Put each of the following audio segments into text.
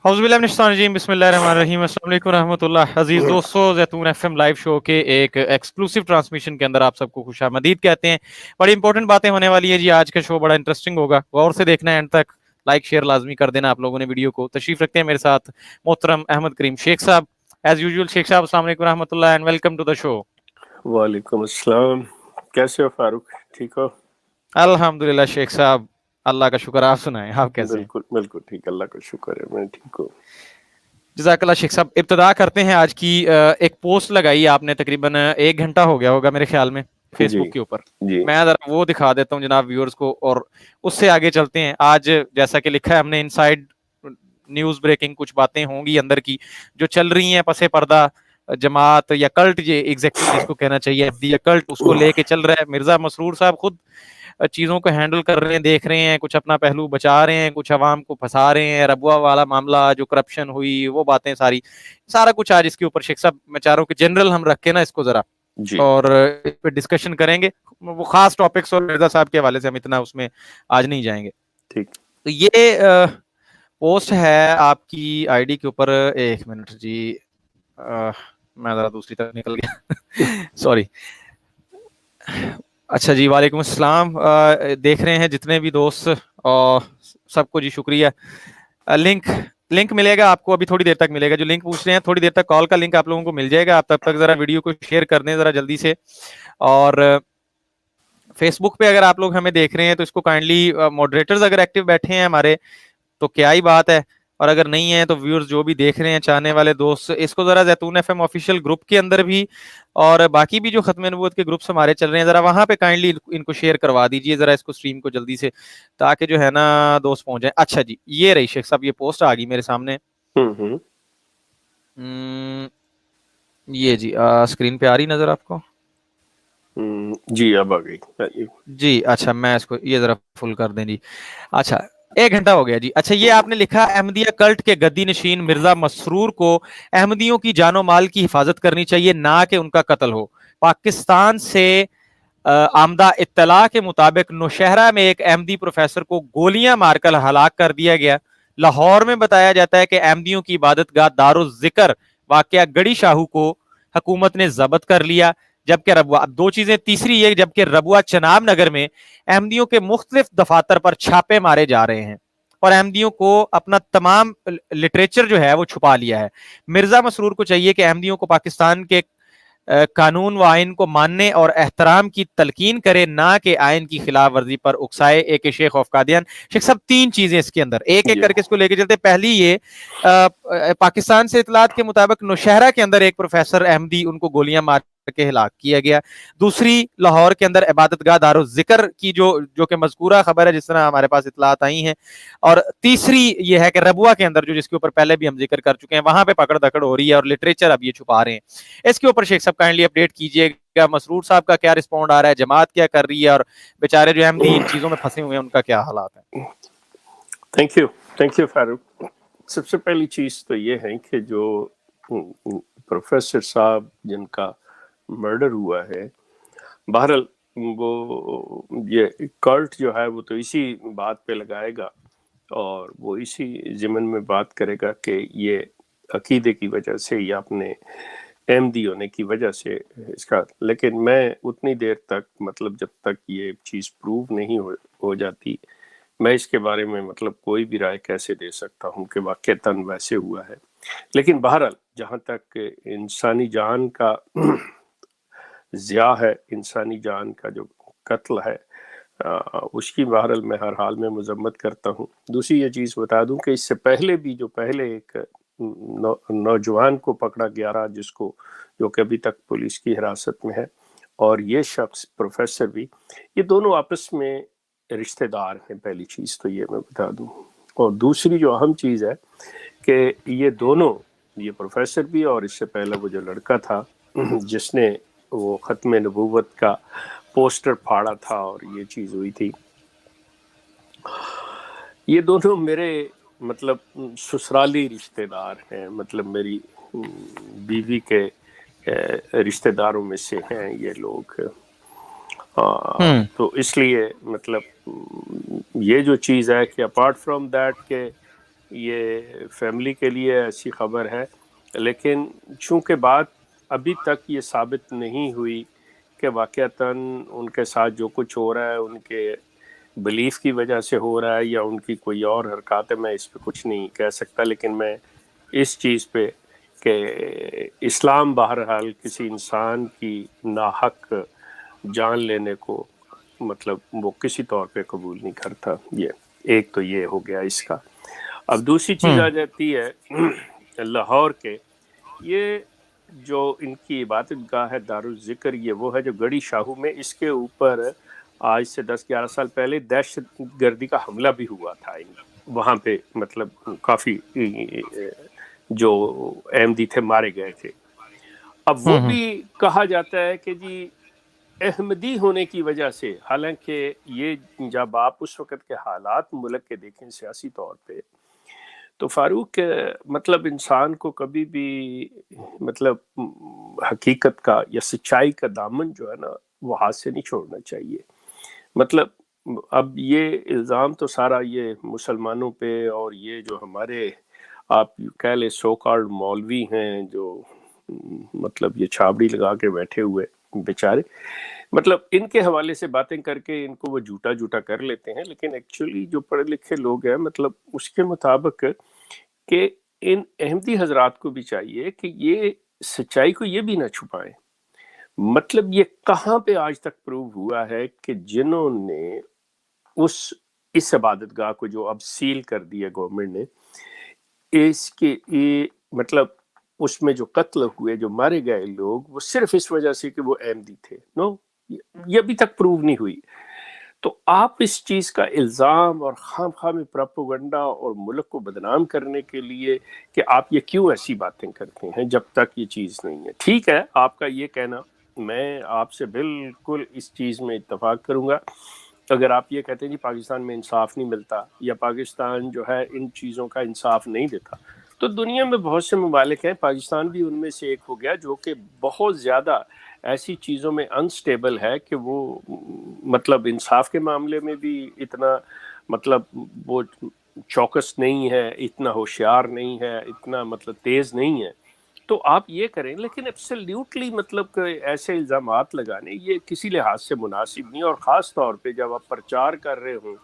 बिस्मिल्लाहिर्रहमानिर्रहीम। अस्सलाम वालेकुम रहमतुल्लाह। अजीज दोस्तों, ज़ैतून एफएम लाइव शो के एक एक्सक्लूसिव ट्रांसमिशन के अंदर आप सबको खुशामदीद कहते हैं। बड़ी इंपॉर्टेंट बातें होने वाली है जी। आज का शो बड़ा इंटरेस्टिंग होगा, गौर से देखना है एंड तक। लाइक शेयर लाजमी कर देना आप लोगों ने वीडियो को। तशरीफ रखते हैं मेरे साथ मोहतरम अहमद करीम शेख साहब। एज यूजुअल शेख साहब, अस्सलाम वालेकुम रहमतुल्लाह and welcome to the show. वालेकुम अस्सलाम। कैसे हो फारूक, ठीक हो? अल्हम्दुलिल्लाह शेख साहब, अल्लाह का शुक्र। आप सुनाएं, आप कैसे हैं? बिल्कुल बिल्कुल ठीक, अल्लाह का शुक्र है, मैं ठीक हूँ। जज़ाकल्लाह शेख साहब। इब्तिदा करते हैं आज की। एक पोस्ट लगाई आपने, तकरीबन 1 घंटा हो गया होगा मेरे ख्याल में, जी फेसबुक के ऊपर। जी मैं जरा वो दिखा देता हूँ जनाब व्यूअर्स को, और उससे आगे चलते हैं। आज जैसा कि लिखा है हमने, इनसाइड न्यूज़ ब्रेकिंग कुछ बातें होंगी अंदर की जो चल रही हैं पसे पर्दा। जमात या कल्ट, ये एग्जैक्टली जिसको कहना चाहिए, या कल्ट, उसको लेके चल रहा है। मिर्जा मसरूर साहब खुद चीज़ों को हैंडल कर रहे हैं, देख रहे हैं, कुछ अपना पहलू बचा रहे हैं, कुछ अवाम को फंसा रहे हैं। रबुआ वाला मामला, जो करप्शन हुई, वो बातें सारी, सारा कुछ आज इसके ऊपर शेख साहब मैं चाह रहा हूँ कि जनरल हम रखें ना इसको जरा, जी और इस पर डिस्कशन करेंगे। वो खास टॉपिक्स और मिर्जा साहब के हवाले से हम इतना उसमें आज नहीं जाएंगे। ठीक। तो ये पोस्ट है आपकी आईडी के ऊपर। एक मिनट जी, मैं जरा दूसरी तरफ निकल गया सॉरी। अच्छा जी, वालेकुम अस्सलाम। देख रहे हैं जितने भी दोस्त, और सबको जी शुक्रिया। लिंक मिलेगा आपको, अभी थोड़ी देर तक मिलेगा। जो लिंक पूछ रहे हैं, थोड़ी देर तक कॉल का लिंक आप लोगों को मिल जाएगा। आप तब तक जरा वीडियो को शेयर कर दें जरा जल्दी से। और फेसबुक पे अगर आप लोग हमें देख रहे हैं तो इसको काइंडली, मॉडरेटर्स अगर एक्टिव बैठे हैं हमारे तो क्या ही बात है, और अगर नहीं है तो व्यूअर्स जो भी देख रहे हैं, चाहने वाले दोस्त, इसको जरा ज़ैतून एफएम ऑफिशियल ग्रुप के अंदर भी, और बाकी भी जो खत्म नबूवत के ग्रुप्स हमारे चल रहे हैं, जरा वहां पे काइंडली इनको शेयर करवा दीजिए जरा, इसको स्ट्रीम को जल्दी से, ताकि जो है ना दोस्त पहुंच जाए। अच्छा जी, ये रही शेख साहब, ये पोस्ट आ गई मेरे सामने। ये जी स्क्रीन पे आ रही नजर आपको? जी अब आ गई जी। अच्छा, मैं इसको ये जरा फुल कर दें जी। अच्छा, 1 घंटा हो गया जी। अच्छा, ये आपने लिखा, अहमदिया कल्ट के गद्दी नशीन मिर्जा मसरूर को अहमदियों की जानो माल की हिफाजत करनी चाहिए, ना कि उनका कत्ल हो। पाकिस्तान से आमदा इत्तला के मुताबिक नौशहरा में एक अहमदी प्रोफेसर को गोलियां मारकर हलाक कर दिया गया। लाहौर में बताया जाता है कि अहमदियों की इबादत गाह दारुल जिक्र वाकया गड़ी शाहू को हुकूमत ने जब्त कर लिया। जबकि रबुआ, दो चीजें, तीसरी ये, जबकि रबुआ चनाब नगर में अहमदियों के मुख्तलिफ दफातर पर छापे मारे जा रहे हैं, और अहमदियों को अपना तमाम लिटरेचर जो है वो छुपा लिया है। मिर्जा मसरूर को चाहिए कि अहमदियों को पाकिस्तान के कानून व आइन को मानने और एहतराम की तलकीन करे, ना कि आइन की खिलाफ वर्जी पर उकसाए। एक शेख ऑफ कादियान। शेख साहब, 3 चीजें इसके अंदर, एक एक करके इसको लेके चलते। पहली ये, पाकिस्तान से इतलात के मुताबिक नौशहरा के अंदर एक प्रोफेसर अहमदी, उनको गोलियां मार के हिलाक किया गया। दूसरी, लाहौर के अंदर इबादतगाह दारुल जिक्र की जो कि मज़कूरा खबर है, जिस तरह हमारे पास इतलात आई हैं। और तीसरी ये है कि रबुआ के अंदर, जो जिसके ऊपर पहले भी हम जिक्र कर चुके हैं, वहां पे पकड़ दकड़ हो रही है और लिटरेचर अब ये छुपा रहे हैं। इसके ऊपर शेख साहब काइंडली अपडेट कीजिएगा। मसरूर साहब का क्या रिस्पॉन्ड आ रहा है, जमात क्या कर रही है, और बेचारे जो अहमदी इन चीजों में फंसे हुए हैं उनका क्या हालात है? Thank you Farooq. सबसे पहली चीज़ तो ये है कि जो प्रोफेसर साहब जिनका मर्डर हुआ है, बहरहाल वो ये कल्ट जो है वो तो इसी बात पे लगाएगा, और वो इसी ज़िमन में बात करेगा कि ये अकीदे की वजह से या अपने अहमदी होने की वजह से इसका। लेकिन मैं उतनी देर तक, मतलब जब तक ये चीज़ प्रूव नहीं हो जाती, मैं इसके बारे में मतलब कोई भी राय कैसे दे सकता हूँ कि वाक़तन वैसे हुआ है। लेकिन बहरहाल जहाँ तक इंसानी जान का ज़िया है, इंसानी जान का जो कत्ल है, उसकी बहरहाल मैं हर हाल में मजम्मत करता हूँ। दूसरी ये चीज़ बता दूँ कि इससे पहले भी जो पहले एक नौजवान को पकड़ा गया रहा, जिसको जो कि अभी तक पुलिस की हिरासत में है, और ये शख्स प्रोफेसर भी, ये दोनों आपस में रिश्तेदार हैं। पहली चीज़ तो ये मैं बता दूँ। और दूसरी जो अहम चीज़ है कि ये दोनों, ये प्रोफेसर भी और इससे पहले वो जो लड़का था जिसने वो ख़त्म नबूवत का पोस्टर फाड़ा था और ये चीज़ हुई थी, ये दोनों मेरे مطلب سسرالی رشتہ دار ہیں، مطلب میری بیوی کے رشتہ داروں میں سے ہیں یہ لوگ، تو اس لیے مطلب یہ جو چیز ہے کہ اپارٹ فرام دیٹ کہ یہ فیملی کے لیے ایسی خبر ہے، لیکن چونکہ بات ابھی تک یہ ثابت نہیں ہوئی کہ واقعتاً ان کے ساتھ جو کچھ ہو رہا ہے ان کے بلیف کی وجہ سے ہو رہا ہے یا ان کی کوئی اور حرکات ہے، میں اس پہ کچھ نہیں کہہ سکتا، لیکن میں اس چیز پہ کہ اسلام بہرحال کسی انسان کی ناحق جان لینے کو مطلب وہ کسی طور پہ قبول نہیں کرتا۔ یہ ایک تو یہ ہو گیا اس کا۔ اب دوسری چیز آ جاتی ہے لاہور کے، یہ جو ان کی عبادت گاہ ہے دارالذکر، یہ وہ ہے جو گڑھی شاہو میں، اس کے اوپر آج سے 10-11 سال پہلے دہشت گردی کا حملہ بھی ہوا تھا وہاں پہ، مطلب کافی جو احمدی تھے مارے گئے تھے۔ اب وہ بھی کہا جاتا ہے کہ جی احمدی ہونے کی وجہ سے، حالانکہ یہ جب آپ اس وقت کے حالات ملک کے دیکھیں سیاسی طور پہ، تو فاروق مطلب انسان کو کبھی بھی مطلب حقیقت کا یا سچائی کا دامن جو ہے نا وہ ہاتھ سے نہیں چھوڑنا چاہیے۔ مطلب اب یہ الزام تو سارا یہ مسلمانوں پہ، اور یہ جو ہمارے آپ کہہ لیں سو کالڈ مولوی ہیں جو مطلب یہ چھابڑی لگا کے بیٹھے ہوئے بیچارے، مطلب ان کے حوالے سے باتیں کر کے ان کو وہ جھوٹا کر لیتے ہیں، لیکن ایکچولی جو پڑھے لکھے لوگ ہیں مطلب اس کے مطابق کہ ان احمدی حضرات کو بھی چاہیے کہ یہ سچائی کو یہ بھی نہ چھپائیں۔ مطلب یہ کہاں پہ آج تک پروو ہوا ہے کہ جنہوں نے اس عبادت گاہ کو جو اب سیل کر دیا گورنمنٹ نے، اس کے مطلب اس میں جو قتل ہوئے، جو مارے گئے لوگ، وہ صرف اس وجہ سے کہ وہ احمدی تھے؟ نو، یہ ابھی تک پروو نہیں ہوئی۔ تو آپ اس چیز کا الزام اور خام خواہ پروپیگنڈا اور ملک کو بدنام کرنے کے لیے کہ آپ یہ کیوں ایسی باتیں کرتے ہیں جب تک یہ چیز نہیں ہے۔ ٹھیک ہے آپ کا یہ کہنا، میں آپ سے بالکل اس چیز میں اتفاق کروں گا، اگر آپ یہ کہتے ہیں جی پاکستان میں انصاف نہیں ملتا یا پاکستان جو ہے ان چیزوں کا انصاف نہیں دیتا، تو دنیا میں بہت سے ممالک ہیں، پاکستان بھی ان میں سے ایک ہو گیا، جو کہ بہت زیادہ ایسی چیزوں میں انسٹیبل ہے کہ وہ مطلب انصاف کے معاملے میں بھی اتنا مطلب وہ چوکس نہیں ہے، اتنا ہوشیار نہیں ہے، اتنا مطلب تیز نہیں ہے۔ تو آپ یہ کریں، لیکن ایبسلیوٹلی مطلب کہ ایسے الزامات لگانے یہ کسی لحاظ سے مناسب نہیں، اور خاص طور پہ جب آپ پرچار کر رہے ہوں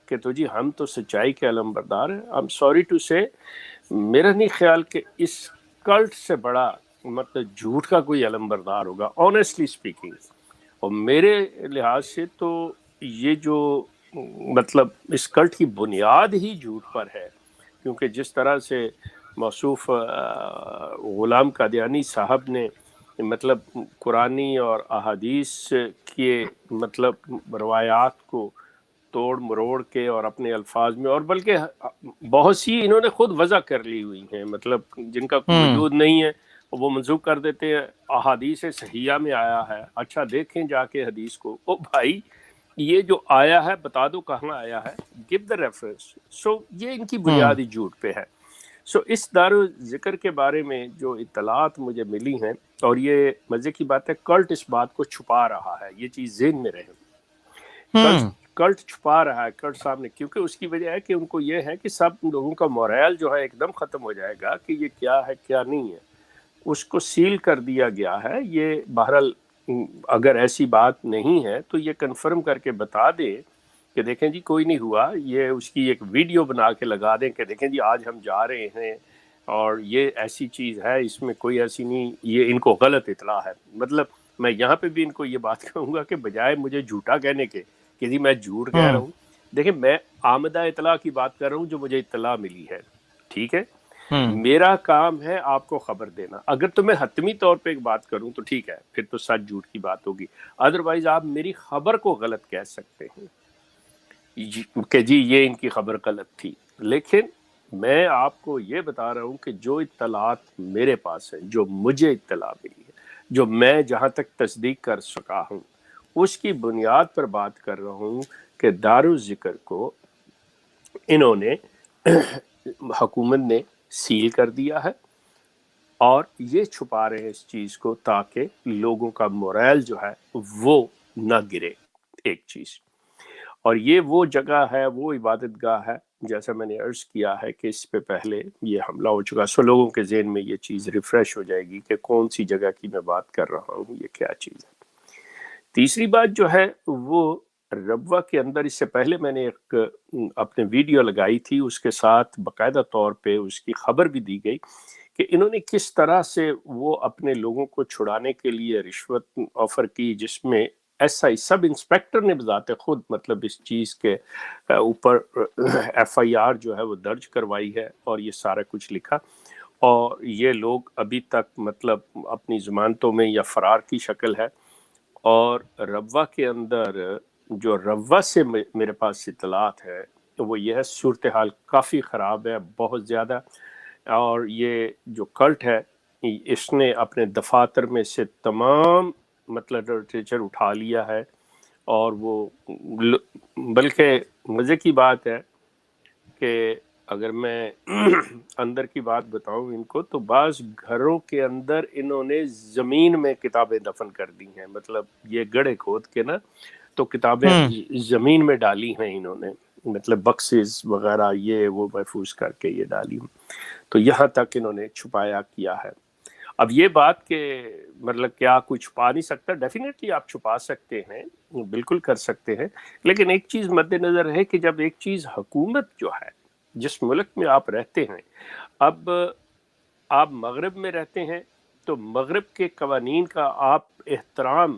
کہ تو جی ہم تو سچائی کے علمبردار ہیں۔ I'm sorry to say، میرا نہیں خیال کہ اس کلٹ سے بڑا مطلب جھوٹ کا کوئی علمبردار ہوگا، آنیسٹلی اسپیکنگ۔ اور میرے لحاظ سے تو یہ جو مطلب اس کلٹ کی بنیاد ہی جھوٹ پر ہے، کیونکہ جس طرح سے موصوف غلام قادیانی صاحب نے مطلب قرآنی اور احادیث کے مطلب روایات کو توڑ مروڑ کے اور اپنے الفاظ میں، اور بلکہ بہت سی انہوں نے خود وضع کر لی ہوئی ہیں مطلب جن کا وجود نہیں ہے، وہ منسوخ کر دیتے ہیں۔ احادیث صحیحہ میں آیا ہے، اچھا دیکھیں جا کے حدیث کو، او بھائی یہ جو آیا ہے بتا دو کہاں آیا ہے، گیو دا ریفرنس۔ سو یہ ان کی بنیادی جھوٹ پہ ہے۔ سو اس دارالذکر کے بارے میں جو اطلاعات مجھے ملی ہیں، اور یہ مزے کی بات ہے کلٹ اس بات کو چھپا رہا ہے، یہ چیز ذہن میں رہے، کلٹ چھپا رہا ہے کلٹ صاحب نے، کیونکہ اس کی وجہ ہے کہ ان کو یہ ہے کہ سب لوگوں کا موریل جو ہے ایک دم ختم ہو جائے گا کہ یہ کیا ہے کیا نہیں ہے، اس کو سیل کر دیا گیا ہے۔ یہ بہرحال اگر ایسی بات نہیں ہے تو یہ کنفرم کر کے بتا دیں کہ دیکھیں جی کوئی نہیں ہوا، یہ اس کی ایک ویڈیو بنا کے لگا دیں کہ دیکھیں جی آج ہم جا رہے ہیں اور یہ ایسی چیز ہے، اس میں کوئی ایسی نہیں، یہ ان کو غلط اطلاع ہے۔ مطلب میں یہاں پہ بھی ان کو یہ بات کہوں گا کہ بجائے مجھے جھوٹا کہنے کے کہ جی میں جھوٹ کہہ رہا ہوں، دیکھیں میں آمدہ اطلاع کی بات کر رہا ہوں جو مجھے اطلاع ملی ہے، ٹھیک ہے؟ میرا کام ہے آپ کو خبر دینا۔ اگر تو میں حتمی طور پہ ایک بات کروں تو ٹھیک ہے، پھر تو سچ جھوٹ کی بات ہوگی، ادروائز آپ میری خبر کو غلط کہہ سکتے ہیں کہ جی یہ ان کی خبر غلط تھی، لیکن میں آپ کو یہ بتا رہا ہوں کہ جو اطلاعات میرے پاس ہیں، جو مجھے اطلاع ملی ہے، جو میں جہاں تک تصدیق کر سکا ہوں، اس کی بنیاد پر بات کر رہا ہوں کہ دارالذکر کو انہوں نے حکومت نے سیل کر دیا ہے اور یہ چھپا رہے ہیں اس چیز کو تاکہ لوگوں کا مورائل جو ہے وہ نہ گرے. ایک چیز، اور یہ وہ جگہ ہے، وہ عبادت گاہ ہے جیسا میں نے عرض کیا ہے کہ اس پہ پہلے یہ حملہ ہو چکا، سو لوگوں کے ذہن میں یہ چیز ریفریش ہو جائے گی کہ کون سی جگہ کی میں بات کر رہا ہوں، یہ کیا چیز ہے. تیسری بات جو ہے وہ ربوہ کے اندر، اس سے پہلے میں نے ایک اپنے ویڈیو لگائی تھی، اس کے ساتھ باقاعدہ طور پہ اس کی خبر بھی دی گئی کہ انہوں نے کس طرح سے وہ اپنے لوگوں کو چھڑانے کے لیے رشوت آفر کی، جس میں ایس آئی سب انسپیکٹر نے بذات خود مطلب اس چیز کے اوپر ایف آئی آر جو ہے وہ درج کروائی ہے اور یہ سارا کچھ لکھا، اور یہ لوگ ابھی تک مطلب اپنی ضمانتوں میں یا فرار کی شکل ہے. اور ربوہ کے اندر جو ربوہ سے میرے پاس اطلاعات ہے وہ یہ ہے، صورتحال کافی خراب ہے، بہت زیادہ. اور یہ جو کلٹ ہے اس نے اپنے دفاتر میں سے تمام مطلب لٹریچر اٹھا لیا ہے، اور وہ بلکہ مزے کی بات ہے کہ اگر میں اندر کی بات بتاؤں ان کو، تو بعض گھروں کے اندر انہوں نے زمین میں کتابیں دفن کر دی ہیں، مطلب یہ گڑھے کھود کے نا تو کتابیں زمین میں ڈالی ہیں انہوں نے، مطلب بکسز وغیرہ یہ وہ محفوظ کر کے یہ ڈالی، تو یہاں تک انہوں نے چھپایا کیا ہے. اب یہ بات کہ مطلب کیا کوئی چھپا نہیں سکتا، ڈیفینیٹلی آپ چھپا سکتے ہیں، بالکل کر سکتے ہیں، لیکن ایک چیز مد نظر ہے کہ جب ایک چیز حکومت جو ہے جس ملک میں آپ رہتے ہیں، اب آپ مغرب میں رہتے ہیں تو مغرب کے قوانین کا آپ احترام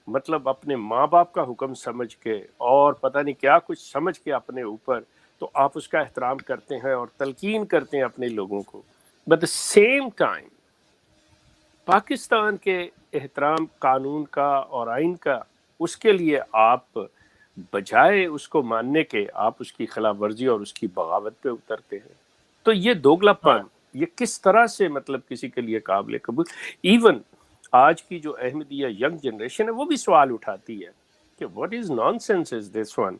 مطلب اپنے ماں باپ کا حکم سمجھ کے اور پتہ نہیں کیا کچھ سمجھ کے اپنے اوپر، تو آپ اس کا احترام کرتے ہیں اور تلقین کرتے ہیں اپنے لوگوں کو. But the same time Pakistan کے احترام قانون کا اور آئین کا، اس کے لیے آپ بجائے اس کو ماننے کے آپ اس کی خلاف ورزی اور اس کی بغاوت پہ اترتے ہیں. تو یہ دوگلا پن یہ کس طرح سے مطلب کسی کے لیے قابل قبول. ایون آج کی جو احمدیہ ینگ جنریشن ہے وہ بھی سوال اٹھاتی ہے کہ what is nonsense is this one,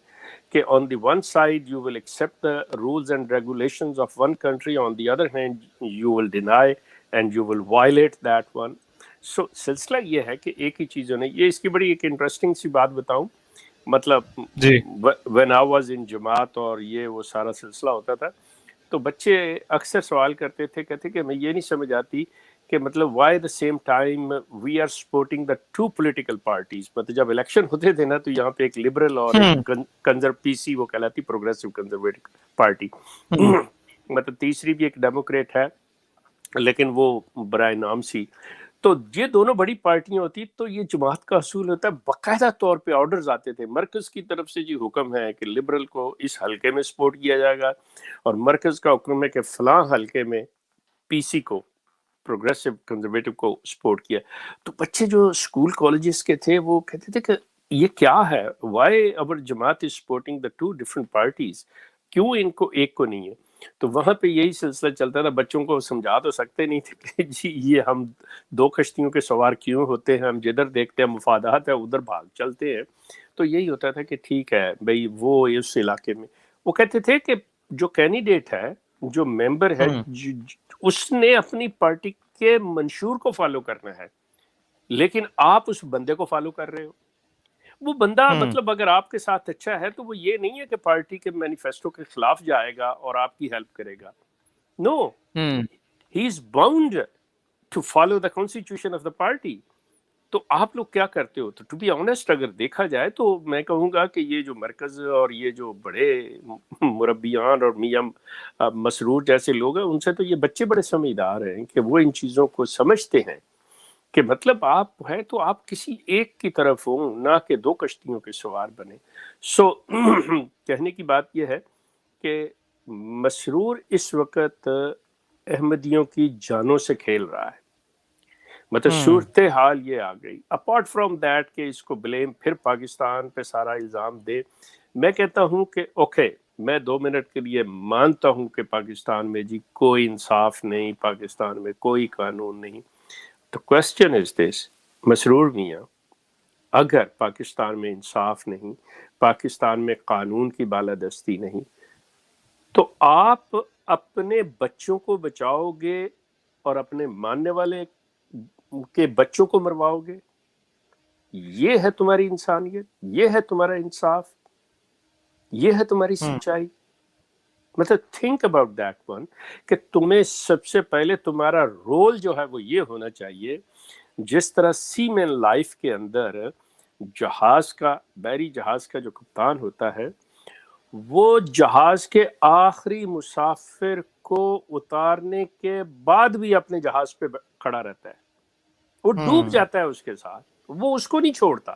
کہ on the one side you will accept the rules and regulations of one country, on the other hand you will deny and you will violate that one. So سلسلہ یہ ہے کہ ایک ہی چیزوں نے یہ، اس کی بڑی ایک انٹرسٹنگ سی بات بتاؤں، مطلب when I was in جماعت اور یہ وہ سارا سلسلہ ہوتا تھا تو بچے اکثر سوال کرتے تھے، کہتے کہ میں یہ نہیں سمجھ آتی کہ مطلب why the same time we are supporting the two political parties. مطلب جب الیکشن ہوتے تھے نا تو یہاں پہ ایک لبرل اور ایک کنزر پی سی وہ کہلاتی پروگریسو کنزرویٹو پارٹی، مطلب تیسری بھی ایک ڈیموکریٹ ہے لیکن وہ برائے نام سی. تو یہ دونوں بڑی پارٹیاں ہوتی تو یہ جماعت کا اصول ہوتا ہے، باقاعدہ طور پہ آرڈرز آتے تھے مرکز کی طرف سے، جی حکم ہے کہ لبرل کو اس حلقے میں سپورٹ کیا جائے گا، اور مرکز کا حکم ہے کہ فلاں حلقے میں پی سی کو پروگریسو کنزرویٹو کو سپورٹ کیا. تو بچے جو اسکول کالجز کے تھے وہ کہتے تھے کہ یہ کیا ہے، وائی اور جماعت is supporting the to different parties, کیوں ان کو ایک کو نہیں ہے. تو وہاں پہ یہی سلسلہ چلتا تھا، بچوں کو سمجھا تو سکتے نہیں تھے کہ جی یہ ہم دو کشتیوں کے سوار کیوں ہوتے ہیں، ہم جدھر دیکھتے ہیں مفادات ہے ادھر بھاگ چلتے ہیں. تو یہی ہوتا تھا کہ ٹھیک ہے بھئی وہ اس علاقے میں، وہ کہتے تھے کہ جو کینڈیڈیٹ ہے جو ممبر ہے اس نے اپنی پارٹی کے منشور کو فالو کرنا ہے، لیکن آپ اس بندے کو فالو کر رہے ہو. وہ بندہ مطلب اگر آپ کے ساتھ اچھا ہے تو وہ یہ نہیں ہے کہ پارٹی کے مینیفیسٹو کے خلاف جائے گا اور آپ کی ہیلپ کرے گا. No, he is bound to follow the constitution of the party. تو آپ لوگ کیا کرتے ہو؟ تو ٹو بی آنیسٹ اگر دیکھا جائے تو میں کہوں گا کہ یہ جو مرکز اور یہ جو بڑے مربیان اور میاں مسرور جیسے لوگ ہیں، ان سے تو یہ بچے بڑے سمجھدار ہیں کہ وہ ان چیزوں کو سمجھتے ہیں کہ مطلب آپ ہے تو آپ کسی ایک کی طرف ہوں، نہ کہ دو کشتیوں کے سوار بنے. سو کہنے کی بات یہ ہے کہ مسرور اس وقت احمدیوں کی جانوں سے کھیل رہا ہے. مطلب صورتحال یہ آ گئی. اپارٹ فرام دیٹ کہ اس کو بلیم پھر پاکستان پہ سارا الزام دے، میں کہتا ہوں کہ اوکے میں 2 منٹ کے لیے مانتا ہوں کہ پاکستان میں جی کوئی انصاف نہیں، پاکستان میں کوئی قانون نہیں. تو کوسچن از دس، مسرور میاں، اگر پاکستان میں انصاف نہیں، پاکستان میں قانون کی بالادستی نہیں، تو آپ اپنے بچوں کو بچاؤ گے اور اپنے ماننے والے کے بچوں کو مرواؤ گے؟ یہ ہے تمہاری انسانیت؟ یہ ہے تمہارا انصاف؟ یہ ہے تمہاری سچائی؟ مطلب تھنک اباؤٹ دیٹ ون، کہ تمہیں سب سے پہلے تمہارا رول جو ہے وہ یہ ہونا چاہیے، جس طرح سی مین لائف کے اندر جہاز کا، بحری جہاز کا جو کپتان ہوتا ہے، وہ جہاز کے آخری مسافر کو اتارنے کے بعد بھی اپنے جہاز پہ کھڑا رہتا ہے، وہ ڈوب جاتا ہے اس کے ساتھ، وہ اس کو نہیں چھوڑتا۔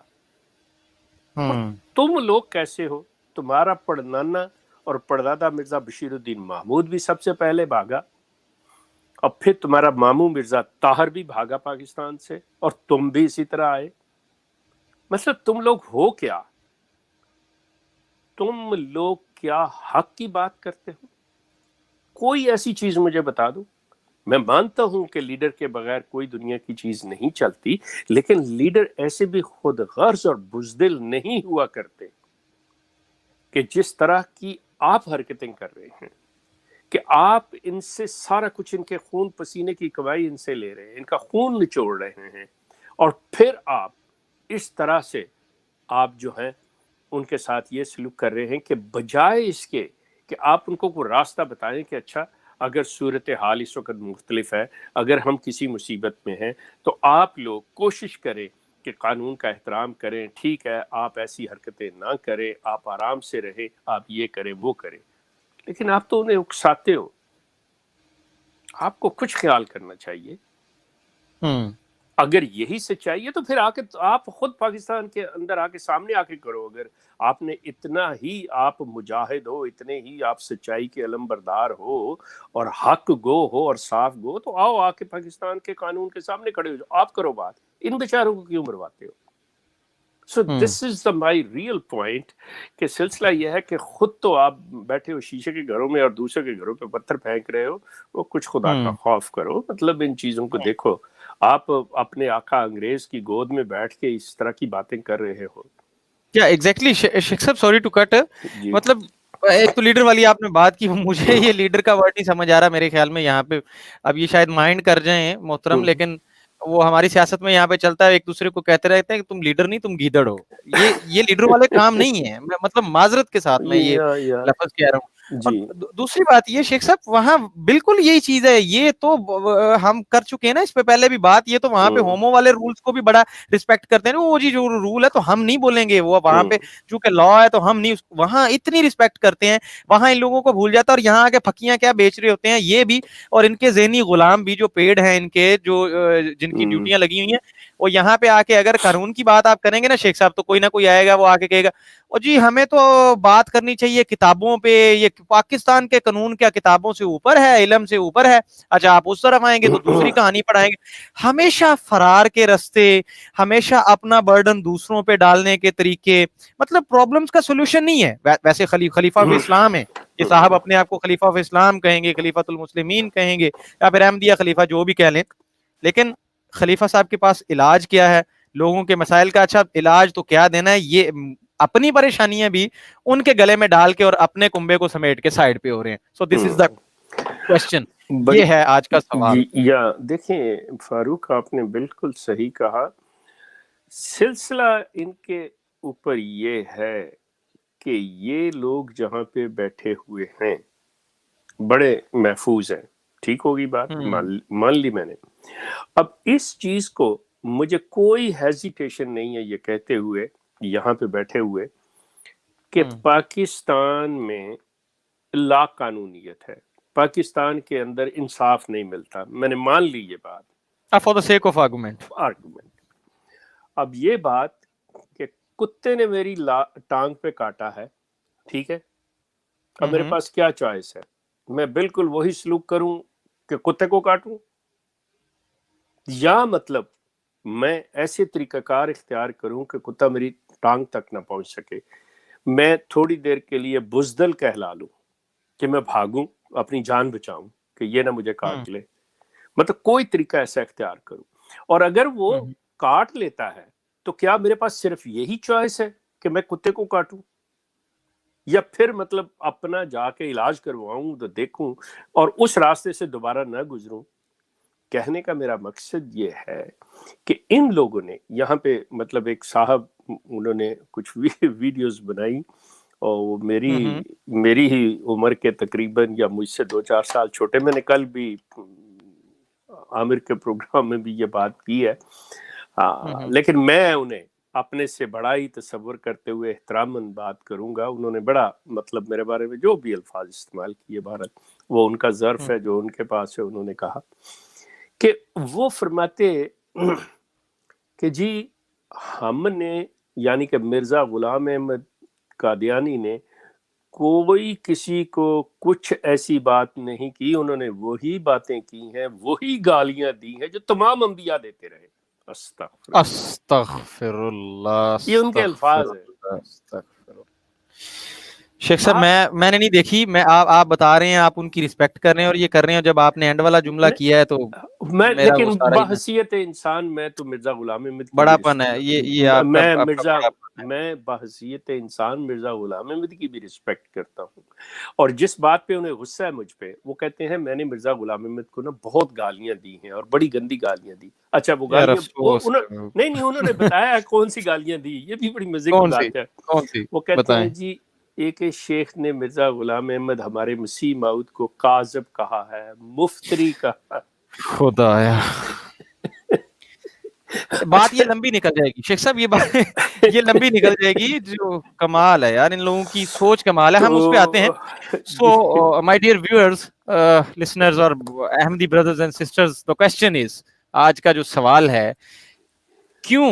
اور تم لوگ کیسے ہو؟ تمہارا پڑنانا اور پردادا مرزا بشیر الدین محمود بھی سب سے پہلے بھاگا، اور پھر تمہارا ماموں مرزا طاہر بھی بھاگا پاکستان سے، اور تم بھی اسی طرح آئے۔ مطلب تم لوگ ہو کیا؟ تم لوگ کیا حق کی بات کرتے ہو؟ کوئی ایسی چیز مجھے بتا دو۔ میں مانتا ہوں کہ لیڈر کے بغیر کوئی دنیا کی چیز نہیں چلتی، لیکن لیڈر ایسے بھی خود غرض اور بزدل نہیں ہوا کرتے کہ جس طرح کی آپ حرکتیں کر رہے ہیں، کہ آپ ان سے سارا کچھ، ان کے خون پسینے کی کمائی ان سے لے رہے ہیں، ان کا خون نچوڑ رہے ہیں، اور پھر آپ اس طرح سے آپ جو ہیں ان کے ساتھ یہ سلوک کر رہے ہیں کہ بجائے اس کے کہ آپ ان کو کوئی راستہ بتائیں کہ اچھا اگر صورتحال اس وقت مختلف ہے، اگر ہم کسی مصیبت میں ہیں، تو آپ لوگ کوشش کریں کہ قانون کا احترام کریں، ٹھیک ہے آپ ایسی حرکتیں نہ کریں، آپ آرام سے رہیں، آپ یہ کریں وہ کریں، لیکن آپ تو انہیں اکساتے ہو۔ آپ کو کچھ خیال کرنا چاہیے۔ اگر یہی سچائی ہے تو پھر آ کے آپ خود پاکستان کے اندر آ کے سامنے آ کے کرو۔ اگر آپ نے اتنا ہی آپ مجاہد ہو، اتنے ہی آپ سچائی کے علم بردار ہو اور حق گو ہو اور صاف گو، تو آؤ آ کے پاکستان کے قانون کے سامنے کھڑے ہو جاؤ، آپ کرو بات۔ ان بیچاروں کو کیوں مرواتے ہو؟ سو دس از دا مائی ریئل پوائنٹ، کہ سلسلہ یہ ہے کہ خود تو آپ بیٹھے ہو شیشے کے گھروں میں اور دوسرے کے گھروں پہ پتھر پھینک رہے ہو، وہ کچھ خدا کا خوف کرو۔ مطلب ان چیزوں کو دیکھو، آپ اپنے آقا انگریز کی گود میں بیٹھ کے اس طرح کی باتیں کر رہے ہو۔ کیا ایگزیکٹلی شیخ صاحب، سوری ٹو کٹ، جی مطلب ایک تو لیڈر والی آپ نے بات کی، مجھے یہ لیڈر کا ورڈ نہیں سمجھ آ رہا میرے خیال میں یہاں پہ۔ اب یہ شاید مائنڈ کر جائیں محترم، لیکن وہ ہماری سیاست میں یہاں پہ چلتا ہے، ایک دوسرے کو کہتے رہتے ہیں کہ تم لیڈر نہیں تم گیدڑ ہو۔ یہ لیڈر والے کام نہیں ہے، مطلب معذرت کے ساتھ میں یہ یا لفظ کہہ رہا ہوں۔ اور جی دوسری بات یہ شیخ صاحب، وہاں بالکل یہی چیز ہے، یہ تو ہم کر چکے ہیں نا اس پہ پہلے بھی بات، یہ تو وہاں پہ ہومو والے رولز کو بھی بڑا رسپیکٹ کرتے ہیں نا، وہ جی جو رول ہے تو ہم نہیں بولیں گے، وہ وہاں پہ چونکہ لا ہے تو ہم نہیں، وہاں اتنی رسپیکٹ کرتے ہیں، وہاں ان لوگوں کو بھول جاتا ہے، اور یہاں کے پھکیاں کیا بیچ رہے ہوتے ہیں یہ بھی، اور ان کے ذہنی غلام بھی جو پیڈ ہیں، ان کے جو جن کی ڈیوٹیاں لگی ہوئی ہیں، وہ یہاں پہ آ کے اگر قانون کی بات آپ کریں گے نا شیخ صاحب، تو کوئی نہ کوئی آئے گا وہ آ کے کہے گا اور جی ہمیں تو بات کرنی چاہیے کتابوں پہ، یہ پاکستان کے قانون کیا کتابوں سے اوپر ہے، علم سے اوپر ہے؟ اچھا آپ اس طرف آئیں گے تو دوسری کہانی پڑھائیں گے۔ ہمیشہ فرار کے رستے، ہمیشہ اپنا برڈن دوسروں پہ ڈالنے کے طریقے، مطلب پرابلمز کا سولوشن نہیں ہے۔ ویسے خلیفہ آف اسلام ہے یہ صاحب، اپنے آپ کو خلیفہ آف اسلام کہیں گے، خلیفۃ المسلمین کہیں گے، یا پھر احمدیہ خلیفہ جو بھی کہہ لیں، لیکن خلیفہ صاحب کے پاس علاج کیا ہے لوگوں کے مسائل کا؟ اچھا علاج تو کیا دینا ہے، یہ اپنی پریشانیاں بھی ان کے گلے میں ڈال کے اور اپنے کنبے کو سمیٹ کے سائڈ پہ ہو رہے ہیں۔ سو دس از دا کوشچن، بڑی یہ ہے آج کا سوال۔ یا دیکھیں فاروق، آپ نے بالکل صحیح کہا۔ سلسلہ ان کے اوپر یہ ہے کہ یہ لوگ جہاں پہ بیٹھے ہوئے ہیں بڑے محفوظ ہیں، ٹھیک ہوگی بات، مان لی میں نے۔ اب اس چیز کو مجھے کوئی ہیزیٹیشن نہیں ہے یہ کہتے ہوئے یہاں پہ بیٹھے ہوئے کہ پاکستان میں لا قانونیت ہے، پاکستان کے اندر انصاف نہیں ملتا، میں نے مان لی یہ بات for the sake of argument. اب یہ بات کہ کتے نے میری ٹانگ پہ کاٹا ہے، ٹھیک ہے، اب میرے پاس کیا چوائس ہے؟ میں بالکل وہی سلوک کروں کہ کتے کو کاٹوں، یا مطلب میں ایسے طریقہ کار اختیار کروں کہ کتا میری ٹانگ تک نہ پہنچ سکے، میں تھوڑی دیر کے لیے بزدل کہلا لوں کہ میں بھاگوں اپنی جان بچاؤں کہ یہ نہ مجھے کاٹ لے، مطلب کوئی طریقہ ایسا اختیار کروں۔ اور اگر وہ کاٹ لیتا ہے تو کیا میرے پاس صرف یہی چوائس ہے کہ میں کتے کو کاٹوں، یا پھر مطلب اپنا جا کے علاج کرواؤں تو دیکھوں اور اس راستے سے دوبارہ نہ گزروں. کہنے کا میرا مقصد یہ ہے کہ ان لوگوں نے یہاں پہ مطلب ایک صاحب انہوں نے کچھ ویڈیوز بنائی اور وہ میری ہی عمر کے تقریباً یا مجھ سے 2-4 سال چھوٹے. میں نے کل بھی عامر کے پروگرام میں بھی یہ بات کی ہے، لیکن میں انہیں اپنے سے بڑا ہی تصور کرتے ہوئے احتراماً بات کروں گا. انہوں نے بڑا مطلب میرے بارے میں جو بھی الفاظ استعمال کیے، بھارت وہ ان کا ظرف ہے جو ان کے پاس ہے. انہوں نے کہا کہ وہ فرماتے کہ جی ہم نے یعنی کہ مرزا غلام احمد قادیانی نے کوئی کسی کو کچھ ایسی بات نہیں کی، انہوں نے وہی باتیں کی ہیں، وہی گالیاں دی ہیں جو تمام انبیاء دیتے رہے. استغفر اللہ، یہ ان کے الفاظ ہیں. استغفر اللہ. شیخ صاحب میں نے نہیں دیکھی، میں آپ بتا رہے ہیں، آپ ان کی رسپیکٹ کر رہے ہیں اور یہ کر رہے ہیں. جب آپ نے اینڈ والا جملہ کیا ہے تو میں میرا لیکن وہ سارا ہی بحیثیت انسان میں تو مرزا غلام احمد کی بڑا پن ہے یہ آپ کا میں بحیثیت انسان مرزا غلام احمد کی بھی رسپیکٹ کرتا ہوں. اور جس بات پہ انہیں غصہ ہے مجھ پہ، وہ کہتے ہیں میں نے مرزا غلام احمد کو نا بہت گالیاں دی ہیں اور بڑی گندی گالیاں دی. اچھا وہ گالیاں نہیں انہوں نے بتایا کون سی گالیاں دی، یہ بھی بڑی مزے کی بات ہے. وہ کہتے ہیں جی ایک شیخ نے مرزا غلام احمد ہمارے مسیح موعود کو کاذب کہا ہے، مفتری کہا ہے. خدایا بات یہ لمبی نکل جائے گی شیخ صاحب، یہ بات یہ لمبی نکل جائے گی. جو کمال ہے یار، ان لوگوں کی سوچ کمال ہے. ہم اس پہ آتے ہیں. So my dear viewers, listeners اور Ahmadi brothers and sisters, the question is، آج کا جو سوال ہے، کیوں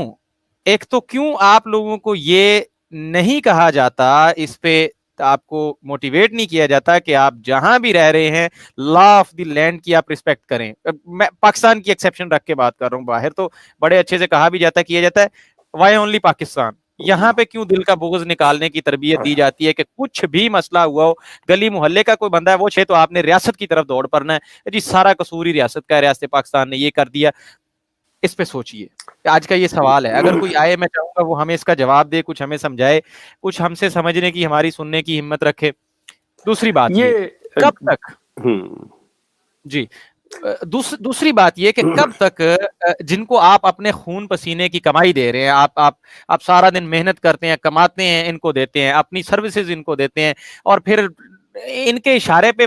ایک تو کیوں آپ لوگوں کو یہ نہیں کہا جاتا، اس پہ آپ کو موٹیویٹ نہیں کیا جاتا کہ آپ جہاں بھی رہ رہے ہیں لا آف دی لینڈ کی آپ ریسپیکٹ کریں. میں پاکستان کی ایکسیپشن رکھ کے بات کر رہا ہوں، باہر تو بڑے اچھے سے کہا بھی جاتا ہے، کیا جاتا ہے. Why only Pakistan? یہاں پہ کیوں دل کا بغض نکالنے کی تربیت دی جاتی ہے کہ کچھ بھی مسئلہ ہوا ہو، گلی محلے کا کوئی بندہ ہے وہ تو آپ نے ریاست کی طرف دوڑ پڑنا ہے جی، سارا قصور ہی ریاست کا ہے، ریاست پاکستان نے یہ کر دیا. اس پہ سوچئے، آج کا یہ سوال ہے. اگر کوئی آئے، میں چاہوں گا وہ ہمیں اس کا جواب دے، کچھ ہمیں سمجھائے، کچھ ہم سے سمجھنے کی، ہماری سننے کی ہمت رکھے. دوسری بات یہ کب تک جی دوسری بات یہ کہ کب تک جن کو آپ اپنے خون پسینے کی کمائی دے رہے ہیں، آپ سارا دن محنت کرتے ہیں، کماتے ہیں، ان کو دیتے ہیں، اپنی سروسز ان کو دیتے ہیں، اور پھر ان کے اشارے پہ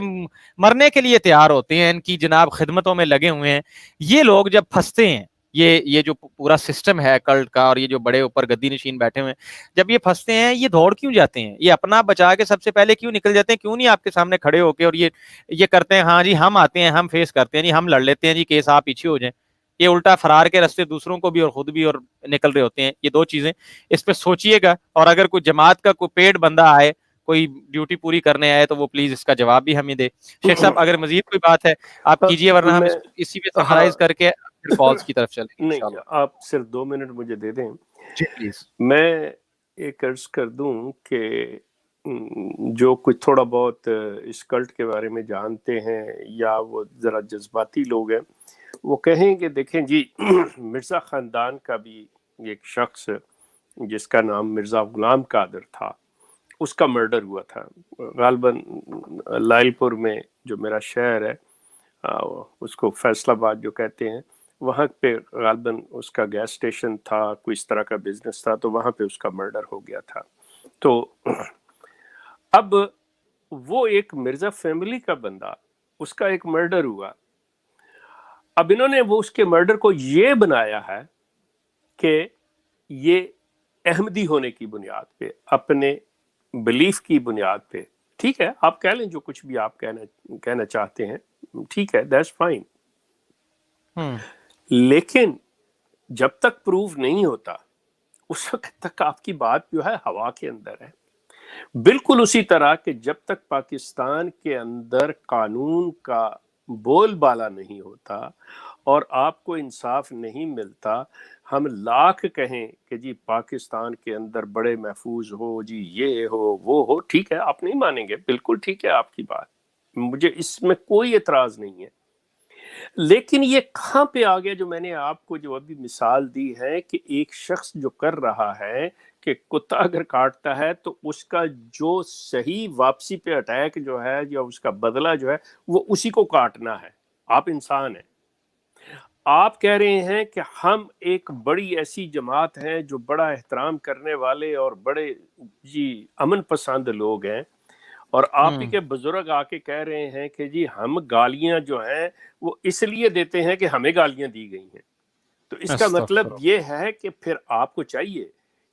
مرنے کے لیے تیار ہوتے ہیں، ان کی جناب خدمتوں میں لگے ہوئے ہیں. یہ لوگ جب پھنستے ہیں، یہ جو پورا سسٹم ہے کلٹ کا، اور یہ جو بڑے اوپر گدی نشین بیٹھے ہوئے ہیں، جب یہ پھنستے ہیں، یہ دوڑ کیوں جاتے ہیں؟ یہ اپنا بچا کے سب سے پہلے کیوں نکل جاتے ہیں؟ کیوں نہیں آپ کے سامنے کھڑے ہو کے اور یہ کرتے ہیں، ہاں جی ہم آتے ہیں، ہم فیس کرتے ہیں جی، ہم لڑ لیتے ہیں جی کیس، آپ پیچھے ہو جائیں. یہ الٹا فرار کے رستے دوسروں کو بھی اور خود بھی اور نکل رہے ہوتے ہیں. یہ دو چیزیں اس پہ سوچئے گا. اور اگر کوئی جماعت کا کوئی پیڈ بندہ آئے، کوئی ڈیوٹی پوری کرنے آئے، تو وہ پلیز اس کا جواب بھی ہمیں دے. شیخ صاحب اگر مزید کوئی بات ہے آپ کیجئے، ورنہ ہم اسی پہ سمرائز کر کے پھر کالز کی طرف چلیں. نہیں آپ صرف 2 منٹ مجھے دے دیں. جی پلیز. میں ایک عرض کر دوں کہ جو کچھ تھوڑا بہت اس کلٹ کے بارے میں جانتے ہیں یا وہ ذرا جذباتی لوگ ہیں، وہ کہیں کہ دیکھیں جی مرزا خاندان کا بھی ایک شخص جس کا نام مرزا غلام قادر تھا، اس کا مرڈر ہوا تھا غالباً لائل پور میں، جو میرا شہر ہے، اس کو فیصل آباد جو کہتے ہیں، وہاں پہ غالباً اس کا گیس سٹیشن تھا، کوئی اس طرح کا بزنس تھا، تو وہاں پہ اس کا مرڈر ہو گیا تھا. تو اب وہ ایک مرزا فیملی کا بندہ، اس کا ایک مرڈر ہوا. اب انہوں نے وہ اس کے مرڈر کو یہ بنایا ہے کہ یہ احمدی ہونے کی بنیاد پہ، اپنے بلیف کی بنیاد پہ. ٹھیک ہے، آپ کہہ لیں جو کچھ بھی آپ کہنا چاہتے ہیں، ٹھیک ہے، دیٹس فائن. لیکن جب تک پروف نہیں ہوتا اس وقت تک آپ کی بات جو ہے ہوا کے اندر ہے. بالکل اسی طرح کہ جب تک پاکستان کے اندر قانون کا بول بالا نہیں ہوتا اور آپ کو انصاف نہیں ملتا، ہم لاکھ کہیں کہ جی پاکستان کے اندر بڑے محفوظ ہو، جی یہ ہو وہ ہو، ٹھیک ہے آپ نہیں مانیں گے، بالکل ٹھیک ہے آپ کی بات، مجھے اس میں کوئی اعتراض نہیں ہے. لیکن یہ کہاں پہ آ گیا جو میں نے آپ کو جو ابھی مثال دی ہے کہ ایک شخص جو کر رہا ہے کہ کتا اگر کاٹتا ہے تو اس کا جو صحیح واپسی پہ اٹیک جو ہے یا اس کا بدلہ جو ہے وہ اسی کو کاٹنا ہے. آپ انسان ہیں. آپ کہہ رہے ہیں کہ ہم ایک بڑی ایسی جماعت ہیں جو بڑا احترام کرنے والے اور بڑے جی امن پسند لوگ ہیں, اور آپ ہی کے بزرگ آ کے کہہ رہے ہیں کہ جی ہم گالیاں جو ہیں وہ اس لیے دیتے ہیں کہ ہمیں گالیاں دی گئی ہیں. تو اس کا مطلب یہ ہے کہ پھر آپ کو چاہیے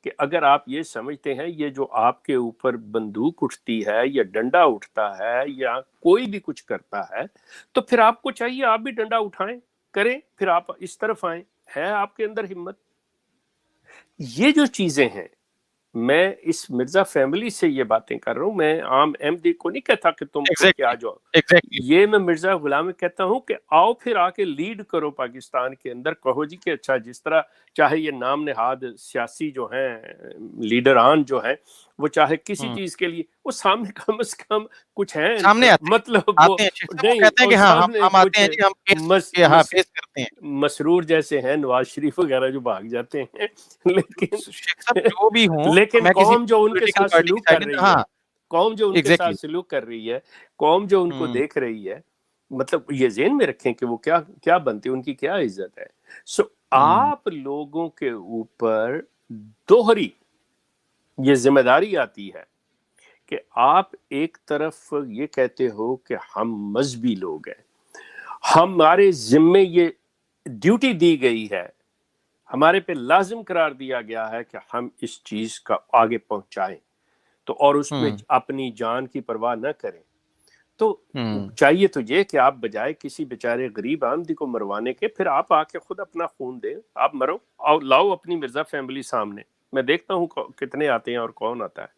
کہ اگر آپ یہ سمجھتے ہیں یہ جو آپ کے اوپر بندوق اٹھتی ہے یا ڈنڈا اٹھتا ہے یا کوئی بھی کچھ کرتا ہے, تو پھر آپ کو چاہیے آپ بھی ڈنڈا اٹھائیں, کریں, پھر آپ اس طرف آئیں. ہے آپ کے اندر ہمت؟ یہ جو چیزیں ہیں, میں اس مرزا فیملی سے یہ باتیں کر رہا ہوں, میں عام احمدی کو نہیں کہتا کہ تم اٹھ کے آ جاؤ. یہ میں مرزا غلام کہتا ہوں کہ آؤ پھر آ کے لیڈ کرو پاکستان کے اندر. کہو جی کہ اچھا جس طرح چاہے یہ نام نہاد سیاسی جو ہیں لیڈران جو ہیں وہ چاہے کسی چیز کے لیے وہ سامنے کم از کم کچھ ہیں, سامنے مطلب وہ نہیں کہتے ہیں کہ ہاں ہم آتے ہیں جی, ہم فیس کرتے ہیں. مسرور جیسے ہیں, نواز شریف وغیرہ جو بھاگ جاتے ہیں, لیکن جو بھی ہوں, لیکن قوم جو ان کے ساتھ سلوک کر رہی ہے, قوم جو ان کے ساتھ سلوک کر رہی ہے, قوم جو ان کو دیکھ رہی ہے, مطلب یہ ذہن میں رکھیں کہ وہ کیا بنتے, ان کی کیا عزت ہے. سو آپ لوگوں کے اوپر دوہری یہ ذمہ داری آتی ہے کہ آپ ایک طرف یہ کہتے ہو کہ ہم مذہبی لوگ ہیں, ہمارے ذمے یہ ڈیوٹی دی گئی ہے, ہمارے پہ لازم قرار دیا گیا ہے کہ ہم اس چیز کا آگے پہنچائیں, تو اور اس میں اپنی جان کی پرواہ نہ کریں. تو چاہیے تو یہ کہ آپ بجائے کسی بیچارے غریب آمدی کو مروانے کے, پھر آپ آ کے خود اپنا خون دیں, آپ مرو, اور لاؤ اپنی مرزا فیملی سامنے, میں دیکھتا ہوں کتنے آتے ہیں اور کون آتا ہے.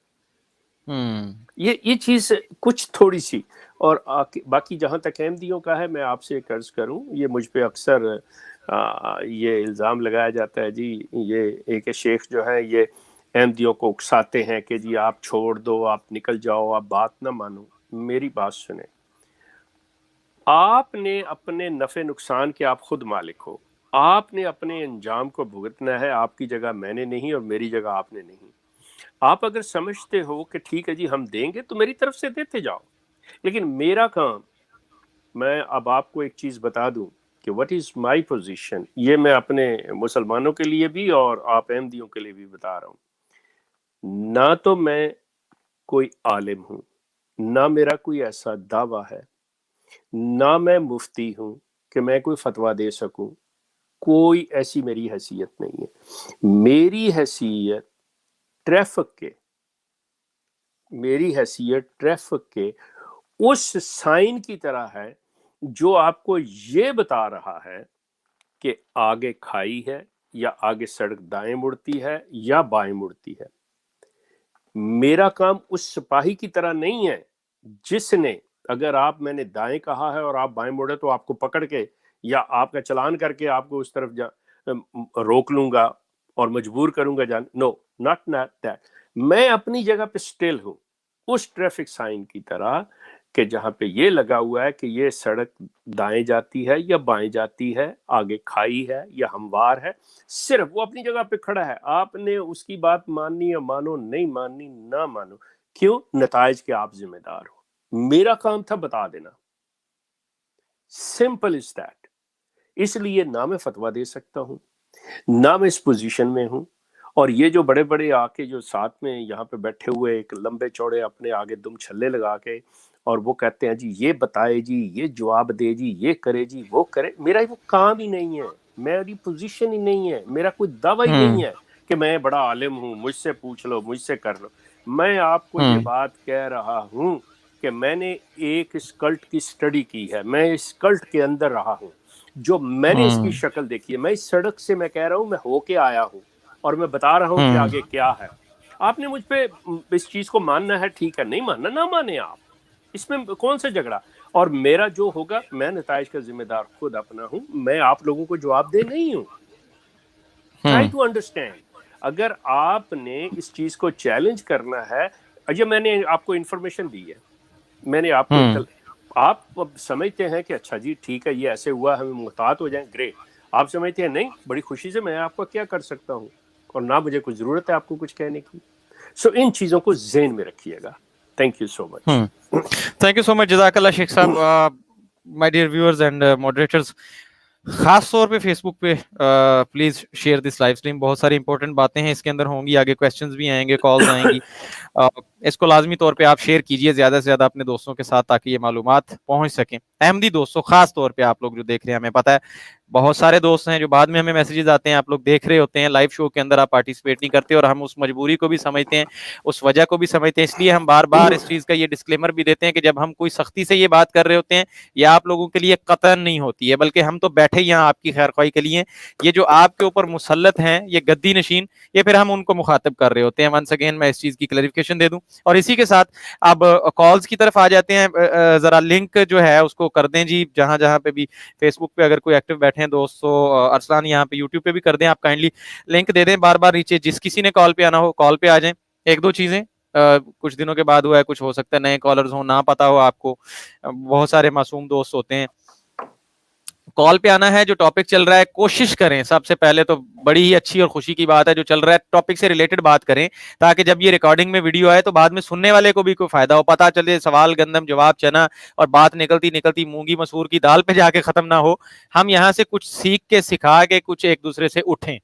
یہ چیز کچھ تھوڑی سی. اور باقی جہاں تک احمدیوں کا ہے, میں آپ سے ایک عرض کروں, یہ مجھ پہ اکثر یہ الزام لگایا جاتا ہے جی یہ ایک شیخ جو ہے یہ احمدیوں کو اکساتے ہیں کہ جی آپ چھوڑ دو, آپ نکل جاؤ, آپ بات نہ مانو. میری بات سنیں, آپ نے اپنے نفع نقصان کے آپ خود مالک ہو, آپ نے اپنے انجام کو بھگتنا ہے. آپ کی جگہ میں نے نہیں اور میری جگہ آپ نے نہیں. آپ اگر سمجھتے ہو کہ ٹھیک ہے جی ہم دیں گے تو میری طرف سے دیتے جاؤ, لیکن میرا کام, میں اب آپ کو ایک چیز بتا دوں کہ what is my position, یہ میں اپنے مسلمانوں کے لیے بھی اور آپ احمدیوں کے لیے بھی بتا رہا ہوں. نہ تو میں کوئی عالم ہوں, نہ میرا کوئی ایسا دعویٰ ہے, نہ میں مفتی ہوں کہ میں کوئی فتویٰ دے سکوں, کوئی ایسی میری حیثیت نہیں ہے. میری حیثیت ٹریفک کے اس سائن کی طرح ہے جو آپ کو یہ بتا رہا ہے کہ آگے کھائی ہے یا آگے سڑک دائیں مڑتی ہے یا بائیں مڑتی ہے. میرا کام اس سپاہی کی طرح نہیں ہے جس نے اگر میں نے دائیں کہا ہے اور آپ بائیں مڑے تو آپ کو پکڑ کے یا آپ کا چلان کر کے آپ کو اس طرف روک لوں گا اور مجبور کروں گا جان. نو, ناٹ دیٹ. میں اپنی جگہ پہ سٹل ہوں اس ٹریفک سائن کی طرح کہ جہاں پہ یہ لگا ہوا ہے کہ یہ سڑک دائیں جاتی ہے یا بائیں جاتی ہے, آگے کھائی ہے یا ہموار ہے, صرف وہ اپنی جگہ پہ کھڑا ہے. آپ نے اس کی بات ماننی ہے مانو, نہیں ماننی نہ مانو. کیوں؟ نتائج کے آپ ذمہ دار ہو. میرا کام تھا بتا دینا, سمپل از دیٹ. اس لیے نہ میں فتویٰ دے سکتا ہوں, نہ میں اس پوزیشن میں ہوں. اور یہ جو بڑے بڑے آ کے جو ساتھ میں یہاں پہ بیٹھے ہوئے ایک لمبے چوڑے اپنے آگے دم چھلے لگا کے اور وہ کہتے ہیں جی یہ بتائے جی, یہ جواب دے جی, یہ کرے جی, وہ کرے, میرا وہ کام ہی نہیں ہے, میری پوزیشن ہی نہیں ہے, میرا کوئی دعویٰ ہی نہیں ہے کہ میں بڑا عالم ہوں, مجھ سے پوچھ لو, مجھ سے کر لو. میں آپ کو یہ بات کہہ رہا ہوں کہ میں نے ایک اس کلٹ کی سٹڈی کی ہے, میں اس کلٹ کے اندر رہا ہوں, جو میں نے اس کی شکل دیکھی ہے. میں اس سڑک سے میں کہہ رہا ہوں میں ہو کے آیا ہوں اور میں بتا رہا ہوں کہ آگے کیا ہے. آپ نے مجھ پہ اس چیز کو ماننا ہے, ٹھیک ہے, نہیں ماننا نہ مانے آپ, اس میں کون سا جھگڑا. اور میرا جو ہوگا میں نتائج کا ذمہ دار خود اپنا ہوں, میں آپ لوگوں کو جواب دے نہیں ہوں. Try to understand. اگر آپ نے اس چیز کو چیلنج کرنا ہے, اجے میں نے آپ کو انفارمیشن دی ہے, میں نے آپ کو آپ سمجھتے ہیں کہ اچھا جی ٹھیک ہے یہ ایسے ہوا, ہمیں محتاط ہو جائیں, گریٹ. آپ سمجھتے ہیں نہیں, بڑی خوشی سے میں آپ کو کیا کر سکتا ہوں, اور نہ مجھے کوئی ضرورت ہے آپ کو کچھ کہنے کی. سو ان چیزوں کو ذہن میں رکھیے گا. Thank you so much. Thank you so much, جزاک اللہ شیخ صاحب. My dear viewers and moderators, خاص طور پہ فیس بک پہ please share this live stream. بہت ساری امپورٹنٹ باتیں ہیں اس کے اندر ہوں گی, آگے کویسچنز بھی آئیں گے, کالز آئیں گی. اس کو لازمی طور پہ آپ شیئر کیجئے زیادہ سے زیادہ اپنے دوستوں کے ساتھ, تاکہ یہ معلومات پہنچ سکیں. احمدی دوستوں, خاص طور پہ آپ لوگ جو دیکھ رہے ہیں, ہمیں پتہ ہے بہت سارے دوست ہیں جو بعد میں ہمیں میسیجز آتے ہیں, آپ لوگ دیکھ رہے ہوتے ہیں لائیو شو کے اندر, آپ پارٹیسپیٹ نہیں کرتے, اور ہم اس مجبوری کو بھی سمجھتے ہیں, اس وجہ کو بھی سمجھتے ہیں. اس لیے ہم بار بار اس چیز کا یہ ڈسکلیمر بھی دیتے ہیں کہ جب ہم کوئی سختی سے یہ بات کر رہے ہوتے ہیں, یہ آپ لوگوں کے لیے قطعاً نہیں ہوتی ہے, بلکہ ہم تو بیٹھے یہاں آپ کی خیر خواہی کے لیے. یہ جو آپ کے اوپر مسلط ہیں, یہ گدی نشین, یہ پھر ہم ان کو مخاطب کر رہے ہوتے ہیں. ونس اگین میں اس چیز کی کلیریفیکیشن دے دوں, اور اسی کے ساتھ اب کالز کی طرف آ جاتے ہیں. ذرا لنک جو ہے اس کو کر دیں جی, جہاں جہاں پہ بھی فیس بک پہ اگر کوئی ایکٹیو بیٹھے ہیں دوست, تو ارسلان یہاں پہ یوٹیوب پہ بھی کر دیں, آپ کائنڈلی لنک دے دیں بار بار نیچے. جس کسی نے کال پہ آنا ہو کال پہ آ جائیں. ایک دو چیزیں کچھ دنوں کے بعد ہوا ہے, کچھ ہو سکتا ہے نئے کالرز ہوں, نہ پتا ہو آپ کو, بہت سارے معصوم دوست ہوتے ہیں. کال پہ آنا ہے, جو ٹاپک چل رہا ہے کوشش کریں, سب سے پہلے تو بڑی ہی اچھی اور خوشی کی بات ہے, جو چل رہا ہے ٹاپک سے ریلیٹڈ بات کریں, تاکہ جب یہ ریکارڈنگ میں ویڈیو آئے تو بعد میں سننے والے کو بھی کوئی فائدہ ہو, پتہ چلے سوال گندم جواب چنا, اور بات نکلتی نکلتی مونگی مسور کی دال پہ جا کے ختم نہ ہو. ہم یہاں سے کچھ سیکھ کے, سکھا کے, کچھ ایک دوسرے سے اٹھیں.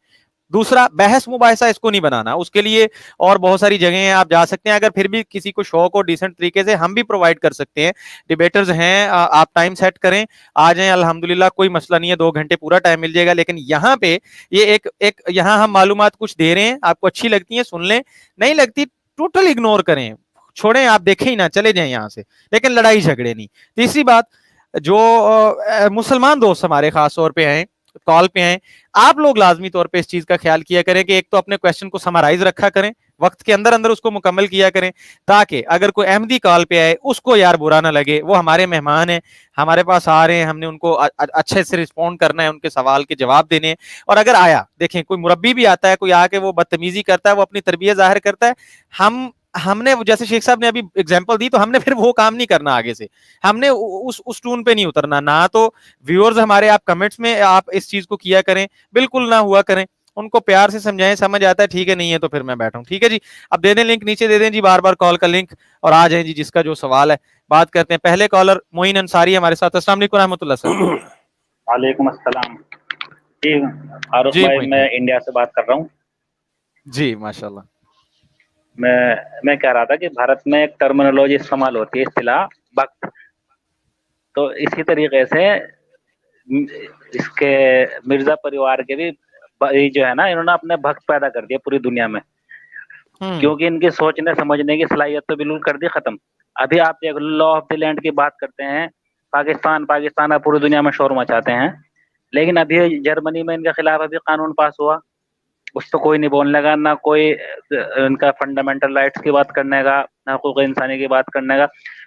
دوسرا, بحث مباحثہ اس کو نہیں بنانا, اس کے لیے اور بہت ساری جگہیں ہیں آپ جا سکتے ہیں. اگر پھر بھی کسی کو شوق ہو ڈیسنٹ طریقے سے, ہم بھی پرووائڈ کر سکتے ہیں. ڈیبیٹرز ہیں, آپ ٹائم سیٹ کریں, آ جائیں, الحمدللہ کوئی مسئلہ نہیں ہے, 2 گھنٹے پورا ٹائم مل جائے گا. لیکن یہاں پہ یہ ایک یہاں ہم معلومات کچھ دے رہے ہیں, آپ کو اچھی لگتی ہیں سن لیں, نہیں لگتی ٹوٹل اگنور کریں, چھوڑیں, آپ دیکھیں ہی نہ, چلے جائیں یہاں سے, لیکن لڑائی جھگڑے نہیں. تیسری بات, جو مسلمان دوست ہمارے خاص طور پہ ہیں, کال پہ ہیں, آپ لوگ لازمی طور پہ اس چیز کا خیال کیا کریں کہ ایک تو اپنے کویشچن کو سمرائز رکھا کریں, وقت کے اندر اندر اس کو مکمل کیا کریں, تاکہ اگر کوئی احمدی کال پہ آئے اس کو یار برا نہ لگے. وہ ہمارے مہمان ہیں, ہمارے پاس آ رہے ہیں, ہم نے ان کو اچھے سے رسپونڈ کرنا ہے, ان کے سوال کے جواب دینے ہیں. اور اگر آیا, دیکھیں کوئی مربی بھی آتا ہے, کوئی آ کے وہ بدتمیزی کرتا ہے, وہ اپنی تربیت ظاہر کرتا ہے, ہم نے جیسے شیخ صاحب نے ابھی اگزامپل دی, تو ہم نے پھر وہ کام نہیں کرنا آگے سے, ہم نے اس ٹون پہ نہیں اترنا. نہ تو ویورز ہمارے, آپ کمنٹس میں آپ اس چیز کو کیا کریں, بالکل نہ ہوا کریں. ان کو پیار سے سمجھائیں, سمجھ آتا ہے ٹھیک ہے, نہیں ہے تو پھر میں بیٹھوں. ٹھیک ہے جی, اب دے دیں لنک, نیچے دے دیں جی بار بار کال کا لنک, اور آ جائیں جی جس کا جو سوال ہے بات کرتے ہیں. پہلے کالر معین انصاری ہمارے ساتھ. السلام علیکم رحمۃ اللہ سر. وعلیکم السلام جی. فاروق جی بھائی, معین میں بھائی. انڈیا سے بات کر رہا ہوں. جی ماشاء اللہ. میں کہہ رہا تھا کہ بھارت میں ایک ٹرمینالوجی استعمال ہوتی ہے, اصطلاح بھکت. تو اسی طریقے سے اس کے مرزا پریوار کے بھی جو ہے نا, انہوں نے اپنے بھکت پیدا کر دیا پوری دنیا میں, کیونکہ ان کی سوچنے سمجھنے کی صلاحیت تو بالکل کر دی ختم. ابھی آپ دیکھ لو, لا آف دی لینڈ کی بات کرتے ہیں, پاکستان اب پوری دنیا میں شور مچاتے ہیں, لیکن ابھی جرمنی میں ان کے خلاف ابھی قانون پاس ہوا, اس تو کوئی نہیں بولنے کا, نہ کوئی ان کا فنڈامنٹل رائٹس کی بات کرنے کا, نہ حقوق انسانی کی بات کرنے کا.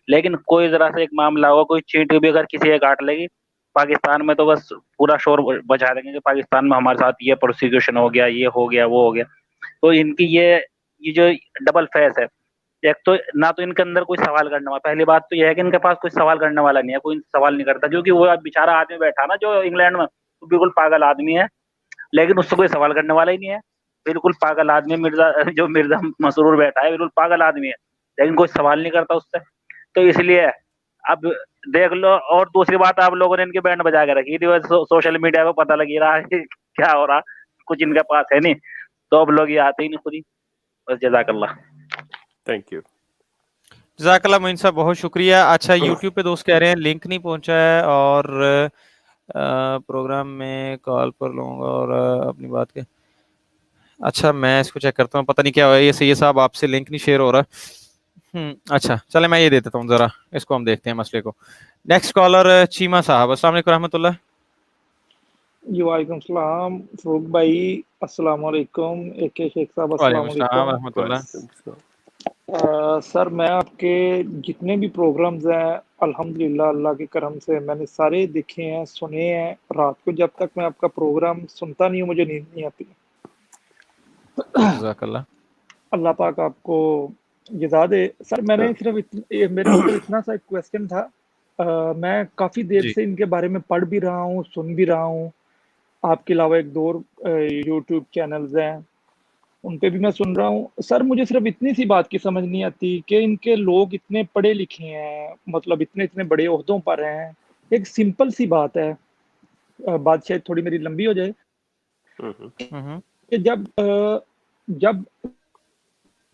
لیکن کوئی ذرا سے ایک معاملہ ہوا, کوئی چینٹی بھی اگر کسی ایک کاٹ لے گی پاکستان میں, تو بس پورا شور بجا دیں گے کہ پاکستان میں ہمارے ساتھ یہ پروسیکیوشن ہو گیا, یہ ہو گیا, وہ ہو گیا. تو ان کی یہ جو ڈبل فیس ہے, ایک تو نہ تو ان کے اندر کوئی سوال کرنے والا, پہلی بات تو یہ ہے کہ ان کے پاس کوئی سوال کرنے والا نہیں ہے, کوئی سوال نہیں کرتا, کیونکہ وہ بیچارہ آدمی بیٹھا نا جو انگلینڈ میں, وہ بالکل پاگل آدمی ہے, لیکن اس سے کوئی سوال کرنے والا ہی نہیں ہے. بالکل پاگل آدمی مرزا مسرور بیٹھا ہے, بالکل پاگل آدمی ہے, لیکن کوئی سوال نہیں کرتا اس سے. تو اس لیے اب دیکھ لو. اور دوسری بات, آپ لوگوں نے ان کی بینڈ بجا کے رکھی تھی, سوشل میڈیا کو پتہ لگی رہا ہے کیا ہو رہا, کچھ ان کے پاس ہے نہیں, تو اب لوگ یہ آتے ہی نہیں خود ہی. بس جزاک اللہ. Thank you. جزاک اللہ معین صاحب, بہت شکریہ. اچھا, یوٹیوب پہ دوست کہہ رہے ہیں لنک نہیں پہنچا ہے, اور پروگرام میں کال پر لوں گا اور اپنی بات کے. اچھا, میں اس کو چیک کرتا ہوں, پتہ نہیں کیا ہوا, یہ سید صاحب آپ سے لنک نہیں شیئر ہو رہا. اچھا چلے, میں یہ دے دیتا ہوں, ذرا اس کو ہم دیکھتے ہیں مسئلے کو. نیکسٹ کالر چیما صاحب. السلام علیکم رحمۃ اللہ. جی وعلیکم السلام فروق بھائی, السلام علیکم. ایک شیخ صاحب وعلیکم السلام السلام علیکم. ورحمۃ اللہ. سر میں آپ کے جتنے بھی پروگرامز ہیں الحمدللہ اللہ کے کرم سے میں نے سارے دیکھے ہیں, سنے ہیں. رات کو جب تک میں آپ کا پروگرام سنتا نہیں ہوں مجھے نیند نہیں آتی. جزاک اللہ. اللہ پاک آپ کو جزا دے. سر میں نے صرف میرے مطلب اتنا سا ایک کویسچن تھا. میں کافی دیر جی سے ان کے بارے میں پڑھ بھی رہا ہوں, سن بھی رہا ہوں. آپ کے علاوہ ایک دو یوٹیوب چینلز ہیں, उन पे भी मैं सुन रहा हूँ। सर मुझे सिर्फ इतनी सी बात की समझ नहीं आती कि इनके लोग इतने पढ़े लिखे हैं, मतलब इतने इतने बड़े ओहदों पर हैं। एक सिंपल सी बात है, बात शायद थोड़ी मेरी लंबी हो जाए, हम्म कि जब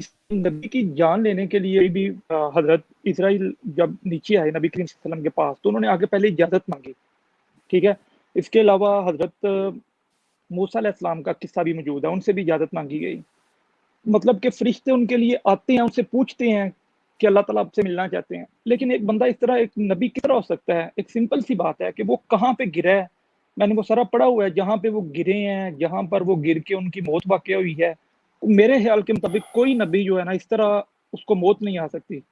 इस नबी की जान लेने के लिए भी हजरत इसराइल जब नीचे आए नबी करीम सल्लल्लाहु अलैहि वसल्लम के पास, तो उन्होंने आगे पहले इजाजत मांगी, ठीक है। इसके अलावा हजरत मूसा अलैहिस्सलाम का किस्सा भी मौजूद है, उनसे भी इजाजत मांगी गई। मतलब कि फरिश्ते उनके लिए आते हैं, उनसे पूछते हैं कि अल्लाह ताला आपसे मिलना चाहते हैं। लेकिन एक बंदा इस तरह, एक नबी किस तरह हो सकता है? एक सिंपल सी बात है कि वो कहाँ पे गिरा है, मैंने वो सारा पढ़ा हुआ है, जहाँ पे वो गिरे हैं, जहाँ पर वो गिर के उनकी मौत वाक़या हुई है। मेरे ख्याल के मुताबिक कोई नबी जो है ना, इस तरह उसको मौत नहीं आ सकती।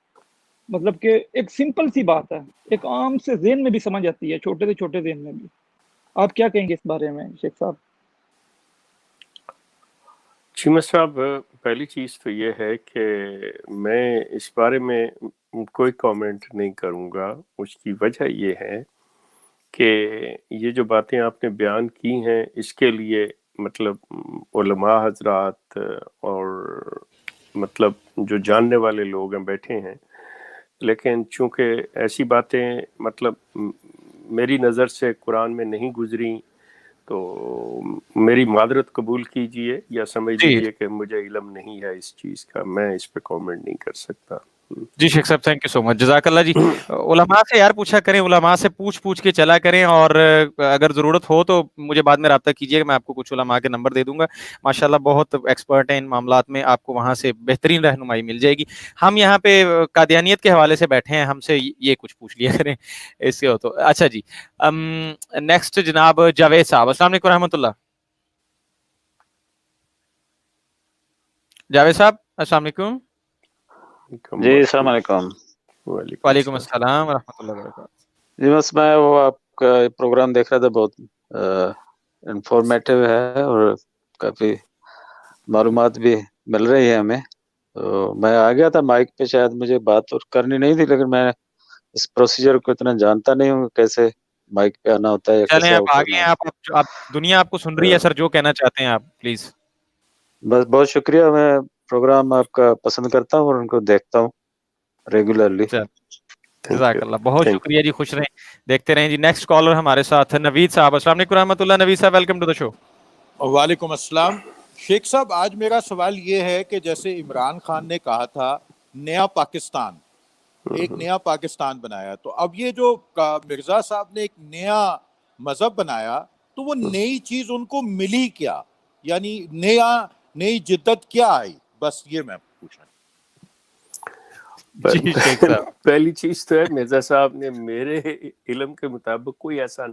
मतलब कि एक सिंपल सी बात है, एक आम से ज़हन में भी समझ आती है, छोटे से छोटे ज़हन में भी। आप क्या कहेंगे इस बारे में शेख साहब? चीमा साहब, पहली चीज़ तो ये है कि मैं इस बारे में कोई कमेंट नहीं करूँगा। उसकी वजह ये है कि ये जो बातें आपने बयान की हैं, इसके लिए मतलब उलमा हजरात और मतलब जो जानने वाले लोग हैं बैठे हैं, लेकिन चूंकि ऐसी बातें मतलब मेरी नज़र से कुरान में नहीं गुजरी, तो मेरी मादरत कबूल कीजिए या समझ जी लीजिए कि मुझे इल्म नहीं है इस चीज़ का, मैं इस पे कमेंट नहीं कर सकता। जी शेख साहब, थैंक यू सो मच, जज़ाकल्लाह जी। उलमा से यार पूछा करें, उलमा से पूछ पूछ के चला करें, और अगर ज़रूरत हो तो मुझे बाद में राब्ता कीजिएगा, मैं आपको कुछ उलमा के नंबर दे दूंगा। माशाल्लाह बहुत एक्सपर्ट हैं इन मामलात में, आपको वहाँ से बेहतरीन रहनुमाई मिल जाएगी। हम यहाँ पे कादियानियत के हवाले से बैठे हैं, हमसे ये कुछ पूछ लिया करें इससे हो तो। अच्छा जी, नेक्स्ट जनाब जावेद साहब, अस्सलाम वालेकुम रहमतुल्लाह। जावेद साहब अस्सलाम वालेकुम। जी अस्सलाम वालेकुम। वालेकुम अस्सलाम व रहमतुल्लाहि व बरकातहू। जी बस मैं वो आपका प्रोग्राम देख रहा था, बहुत इंफॉर्मेटिव है और काफ़ी मालूमात भी मिल रही है हमें। तो मैं आ गया था माइक पे, शायद मुझे बात और करनी नहीं थी, लेकिन मैं इस प्रोसीजर को इतना जानता नहीं हूँ, कैसे माइक पे आना होता है या चलें कैसे आप आउट आगे होना हैं, होता आप दुनिया आपको सुन रही है। है सर, जो कहना चाहते हैं आप प्लीज। बस बहुत शुक्रिया, मैं प्रोग्राम आपका पसंद करता हूँ और उनको देखता हूँ रेगुलरली। चल थैंक यू, जज़ाकल्लाह, बहुत थैंक शुक्रिया जी, खुश रहें, देखते रहें जी। नेक्स्ट कॉलर हमारे साथ है नवीद साहब, अस्सलाम वालेकुम रहमतुल्लाह। नवीद साहब वेलकम टू द शो। वालेकुम अस्सलाम। शेख साहब, आज मेरा सवाल ये है कि जैसे इमरान खान ने कहा था नया पाकिस्तान, एक नया पाकिस्तान बनाया, तो अब ये जो मिर्जा साहब ने एक नया मजहब बनाया, तो वो नई चीज उनको मिली क्या, यानी नई जिद्दत क्या आई? बस ये मैं पूछना। जी शेख साहब। पहली चीज तो है, मिर्जा साहब ने मेरे इल्म के मुताबिक कोई ऐसा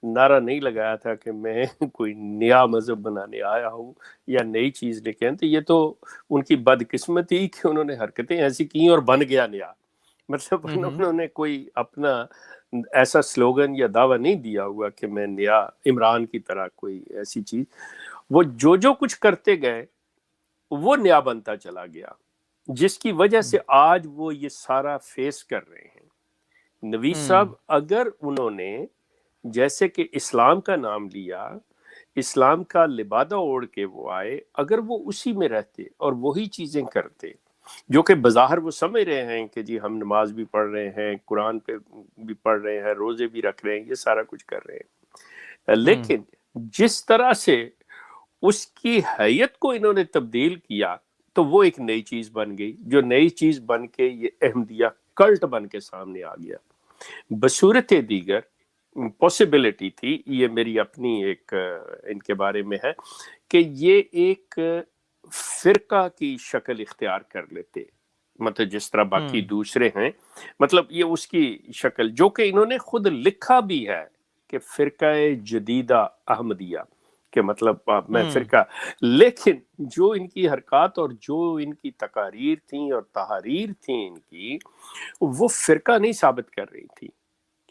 नारा नहीं लगाया था कि मैं कोई नया मजहब बनाने आया हूँ या नई चीज लेके आए। तो ये तो उनकी बदकिस्मती कि उन्होंने हरकतें ऐसी की और बन गया नया। मतलब उन्होंने कोई अपना ऐसा स्लोगन या दावा नहीं दिया हुआ कि मैं नया इमरान की तरह कोई ऐसी चीज। वो जो कुछ करते गए वो नया बनता चला गया, जिसकी वजह से आज वो ये सारा फेस कर रहे हैं। नवीद साहब, अगर उन्होंने जैसे कि इस्लाम का नाम लिया, इस्लाम का लिबादा ओढ़ के वो आए, अगर वो उसी में रहते और वही चीजें करते जो कि बज़ाहिर वो समझ रहे हैं कि जी हम नमाज भी पढ़ रहे हैं, कुरान पे भी पढ़ रहे हैं, रोजे भी रख रहे हैं, ये सारा कुछ कर रहे हैं, लेकिन जिस तरह से उसकी हैयत को इन्होंने तब्दील किया, तो वो एक नई चीज बन गई, जो नई चीज बन के ये अहमदिया कल्ट बन के सामने आ गया। बसूरत दीगर पॉसिबिलिटी थी, ये मेरी अपनी एक इनके बारे में है, कि ये एक फिरका की शक्ल इख्तियार कर लेते, मतलब जिस तरह बाकी दूसरे हैं, मतलब ये उसकी शक्ल, जो कि इन्होंने खुद लिखा भी है कि फिरका जदीदा अहमदिया के मतलब मैं फिरका, लेकिन जो इनकी हरकत और जो इनकी तकारीर थी और तहारीर थी इनकी, वो फिरका नहीं साबित कर रही थी।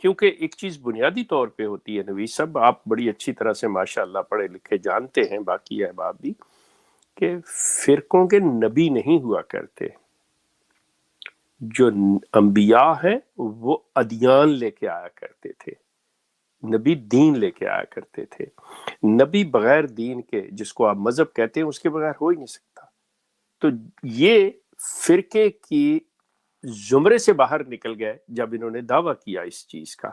क्योंकि एक चीज बुनियादी तौर पे होती है, नवीद साहब आप बड़ी अच्छी तरह से माशाअल्लाह पढ़े लिखे जानते हैं, बाकी अहबाब भी, कि फिरकों के नबी नहीं हुआ करते। जो अंबिया है वो अदियान लेके आया करते थे, नबी दीन लेके आया करते थे। नबी बगैर दीन के, जिसको आप मजहब कहते हैं, उसके बगैर हो ही नहीं सकता। تو یہ فرقے کی زمرے سے باہر نکل گئے جب انہوں نے دعویٰ کیا اس چیز کا.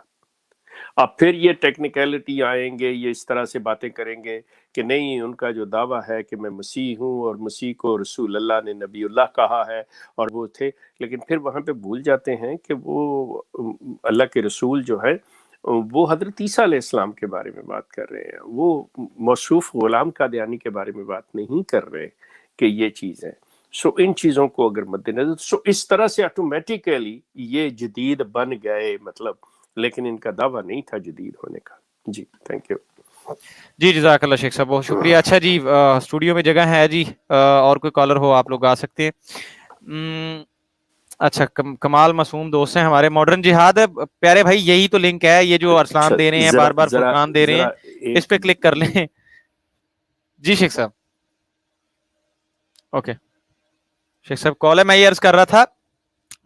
اب پھر یہ ٹیکنیکلٹی آئیں گے، یہ اس طرح سے باتیں کریں گے کہ نہیں، ان کا جو دعویٰ ہے کہ میں مسیح ہوں اور مسیح کو رسول اللہ نے نبی اللہ کہا ہے اور وہ تھے، لیکن پھر وہاں پہ بھول جاتے ہیں کہ وہ اللہ کے رسول جو ہے وہ حضرت عیسیٰ علیہ السلام کے بارے میں بات کر رہے ہیں، وہ موصوف غلام قادیانی کے بارے میں بات نہیں کر رہے کہ یہ چیز ہے. سو ان چیزوں کو اگر مد نظر، اس طرح سے آٹومیٹیکلی یہ جدید بن گئے، مطلب، لیکن ان کا دعویٰ نہیں تھا جدید ہونے کا. جی تھینک یو. جی جزاک اللہ شیخ صاحب، بہت شکریہ. اچھا جی، اسٹوڈیو میں جگہ ہے جی، اور کوئی کالر ہو آپ لوگ آ سکتے ہیں. اچھا، کمال معصوم دوست ہیں ہمارے. ماڈرن جہاد ہے پیارے بھائی، یہی تو لنک ہے، یہ جو ارسلان دے رہے ہیں، بار بار فرقان دے رہے ہیں، اس پہ کلک کر لیں. جی شیخ صاحب. اوکے شیخ صاحب کال ہے. میں یہ عرض کر رہا تھا،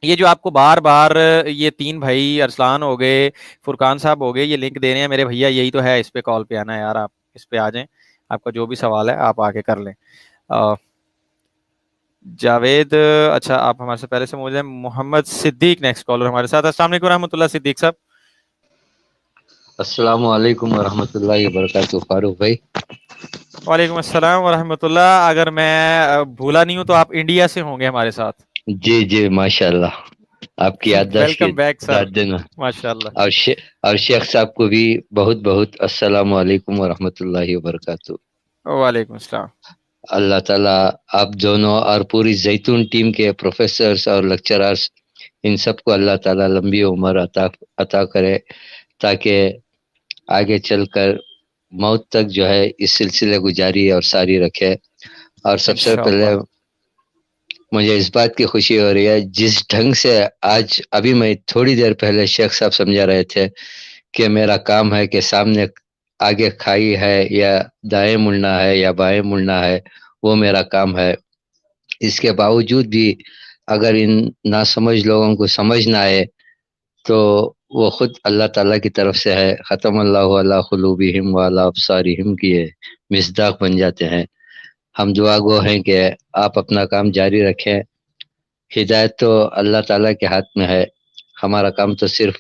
یہ جو آپ کو بار بار یہ 3 بھائی ارسلان ہو گئے، فرقان صاحب ہو گئے، یہ لنک دے رہے ہیں میرے بھیا، یہی تو ہے، اس پہ کال پہ آنا ہے یار. آپ اس پہ آ جائیں، آپ کا جو بھی سوال ہے آپ آ کے کر لیں. جاوید، اچھا آپ ہمارے سے پہلے سے موجود ہیں. محمد صدیق نیکسٹ کالر ہمارے ساتھ. السلام علیکم ورحمۃ اللہ صدیق صاحب. السلام علیکم ورحمۃ اللہ وبرکاتہ. فاروق بھائی وعلیکم السلام ورحمۃ اللہ. اگر میں بھولا نہیں ہوں تو آپ انڈیا سے ہوں گے ہمارے ساتھ. جی جی ماشاء اللہ، آپ کی یادداشت ویلکم بیک سر، داد دینا. ماشاء اللہ. اور شیخ صاحب کو بھی بہت بہت السلام علیکم ورحمۃ اللہ وبرکاتہ. وعلیکم السلام. اللہ تعالیٰ آپ دونوں اور پوری زیتون ٹیم کے پروفیسرز اور لیکچررز، ان سب کو اللہ تعالیٰ لمبی عمر عطا کرے، تاکہ آگے چل کر موت تک جو ہے اس سلسلے کو جاری اور ساری رکھے. اور سب سے پہلے مجھے اس بات کی خوشی ہو رہی ہے، جس ڈھنگ سے آج ابھی میں تھوڑی دیر پہلے شیخ صاحب سمجھا رہے تھے کہ میرا کام ہے کہ سامنے آگے کھائی ہے یا دائیں مڑنا ہے یا بائیں مڑنا ہے، وہ میرا کام ہے. اس کے باوجود بھی اگر ان ناسمجھ لوگوں کو سمجھ نہ آئے تو وہ خود اللہ تعالیٰ کی طرف سے ہے. ختم اللہ علی قلوبہم وعلی ابصارہم کی مصداق بن جاتے ہیں. ہم دعا گو ہیں کہ آپ اپنا کام جاری رکھیں. ہدایت تو اللہ تعالیٰ کے ہاتھ میں ہے، ہمارا کام تو صرف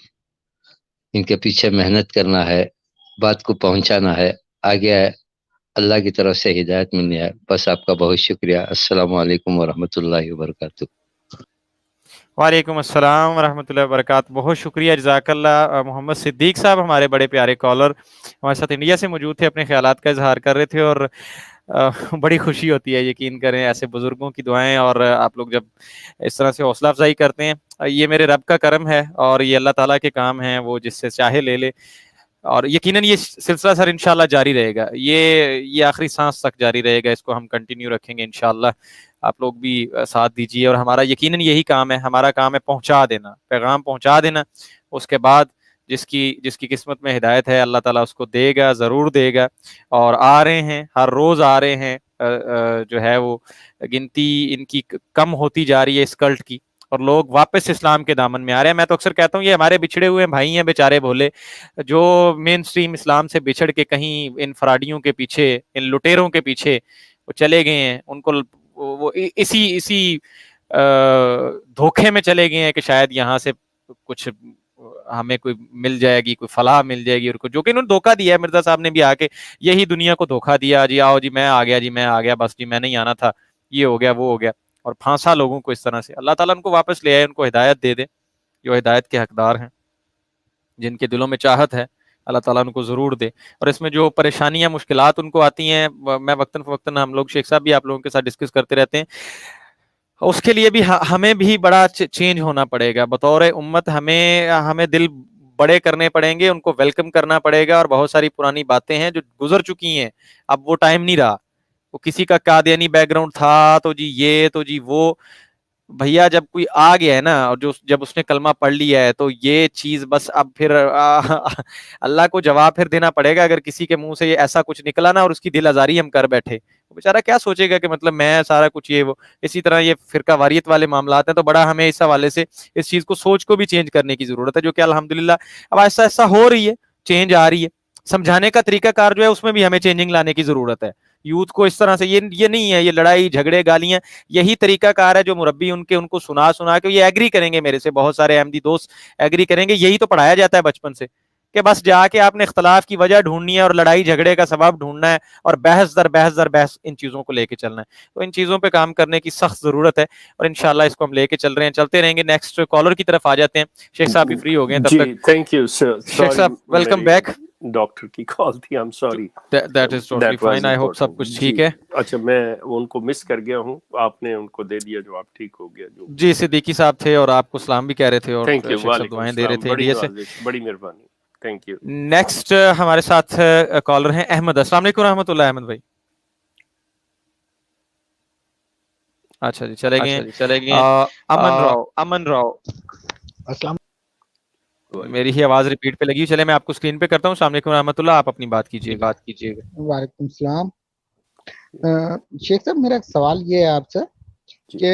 ان کے پیچھے محنت کرنا ہے، بات کو پہنچانا ہے. آگے اللہ کی طرف سے ہدایت ملنی ہے. بس آپ کا بہت شکریہ. السلام علیکم ورحمۃ اللہ وبرکاتہ. وعلیکم السلام ورحمۃ اللہ وبرکاتہ. بہت شکریہ، جزاک اللہ. محمد صدیق صاحب ہمارے بڑے پیارے کالر ہمارے ساتھ انڈیا سے موجود تھے، اپنے خیالات کا اظہار کر رہے تھے، اور بڑی خوشی ہوتی ہے، یقین کریں، ایسے بزرگوں کی دعائیں، اور آپ لوگ جب اس طرح سے حوصلہ افزائی کرتے ہیں، یہ میرے رب کا کرم ہے، اور یہ اللہ تعالیٰ کے کام ہیں، وہ جس سے چاہے لے لے. اور یقیناً یہ سلسلہ سر انشاءاللہ جاری رہے گا، یہ آخری سانس تک جاری رہے گا، اس کو ہم کنٹینیو رکھیں گے انشاءاللہ. آپ لوگ بھی ساتھ دیجیے، اور ہمارا یقیناً یہی کام ہے، ہمارا کام ہے پہنچا دینا، پیغام پہنچا دینا. اس کے بعد جس کی قسمت میں ہدایت ہے، اللہ تعالیٰ اس کو دے گا، ضرور دے گا. اور آ رہے ہیں، ہر روز آ رہے ہیں، جو ہے وہ گنتی ان کی کم ہوتی جا رہی ہے اس کلٹ کی، اور لوگ واپس اسلام کے دامن میں آ رہے ہیں. میں تو اکثر کہتا ہوں یہ ہمارے بچھڑے ہوئے بھائی ہیں بیچارے بھولے، جو مین سٹریم اسلام سے بچھڑ کے کہیں ان فراڈیوں کے پیچھے، ان لٹیروں کے پیچھے وہ چلے گئے ہیں. ان کو وہ اسی دھوکے میں چلے گئے ہیں کہ شاید یہاں سے کچھ ہمیں کوئی مل جائے گی، کوئی فلاح مل جائے گی، اور جو کہ انہوں نے دھوکہ دیا ہے. مرزا صاحب نے بھی آ کے یہی دنیا کو دھوکہ دیا، جی آؤ جی میں آ گیا، جی میں آ گیا، بس جی میں نہیں آنا تھا، یہ ہو گیا وہ ہو گیا، اور پھانسا لوگوں کو اس طرح سے. اللہ تعالیٰ ان کو واپس لے آئے، ان کو ہدایت دے دے، جو ہدایت کے حقدار ہیں، جن کے دلوں میں چاہت ہے، اللہ تعالیٰ ان کو ضرور دے. اور اس میں جو پریشانیاں مشکلات ان کو آتی ہیں، میں وقتاً فوقتاً، ہم لوگ شیخ صاحب بھی آپ لوگوں کے ساتھ ڈسکس کرتے رہتے ہیں، اس کے لیے بھی ہمیں بھی بڑا چینج ہونا پڑے گا بطور امت. ہمیں دل بڑے کرنے پڑیں گے، ان کو ویلکم کرنا پڑے گا. اور بہت ساری پرانی باتیں ہیں جو گزر چکی ہیں، اب وہ ٹائم نہیں رہا. وہ کسی کا قادیانی بیک گراؤنڈ تھا تو جی یہ تو جی وہ، بھیا جب کوئی آ گیا ہے نا، اور جب اس نے کلمہ پڑھ لیا ہے، تو یہ چیز بس اب پھر اللہ کو جواب پھر دینا پڑے گا. اگر کسی کے منہ سے یہ ایسا کچھ نکلا نا، اور اس کی دل آزاری ہم کر بیٹھے، بیچارہ کیا سوچے گا کہ مطلب میں سارا کچھ یہ وہ. اسی طرح یہ فرقہ واریت والے معاملات ہیں، تو بڑا ہمیں اس حوالے سے اس چیز کو، سوچ کو بھی چینج کرنے کی ضرورت ہے، جو کہ الحمدللہ اب ایسا ہو رہی ہے، چینج آ رہی ہے. समझाने का तरीका कार जो है उसमें भी हमें चेंजिंग लाने की जरूरत है। यूथ को इस तरह से ये नहीं है, ये लड़ाई झगड़े गालियां, यही तरीका कार है जो मुरब्बी उनको सुना सुना के, ये एग्री करेंगे मेरे से, बहुत सारे अहमदी दोस्त एग्री करेंगे, यही तो पढ़ाया जाता है बचपन से कि बस जाके आपने इख्तलाफ की वजह ढूंढनी है और लड़ाई झगड़े का सबब ढूंढना है और बहस दर बहस इन चीजों को लेके चलना है। तो इन चीजों पे काम करने की सख्त जरूरत है और इंशाल्लाह इसको हम लेके चल रहे हैं, चलते रहेंगे। नेक्स्ट कॉलर की तरफ आ जाते हैं। शेख साहब भी फ्री हो गए तब जी, तक। Thank you sir. शेख साहब वेलकम बैक। डॉक्टर की कॉल थी, I am sorry. That is totally fine, I hope सब कुछ ठीक है। अच्छा, मैं उनको मिस कर गया हूँ, आपने उनको दे दिया जवाब, ठीक हो गया जो। जी, सिद्दीकी साहब थे और आपको सलाम भी कह रहे थे और थैंक यू, शेख साहब दुआएं दे रहे थे इंडिया से। बड़ी मेहरबानी, थैंक यू। नेक्स्ट हमारे साथ कॉलर हैं अहमद। अस्सलाम वालेकुम रहमतुल्लाह अहमद भाई। अच्छा जी, चले गए। अमन राव। अस्सलाम। मेरी ही आवाज रिपीट पे लगी, चले मैं आपको स्क्रीन पे करता हूँ। अस्सलाम वालेकुम रहमतुल्लाह, आप अपनी बात कीजिएगा। वालेकुम सलाम। शेख साहब, मेरा एक सवाल ये है आपसे कि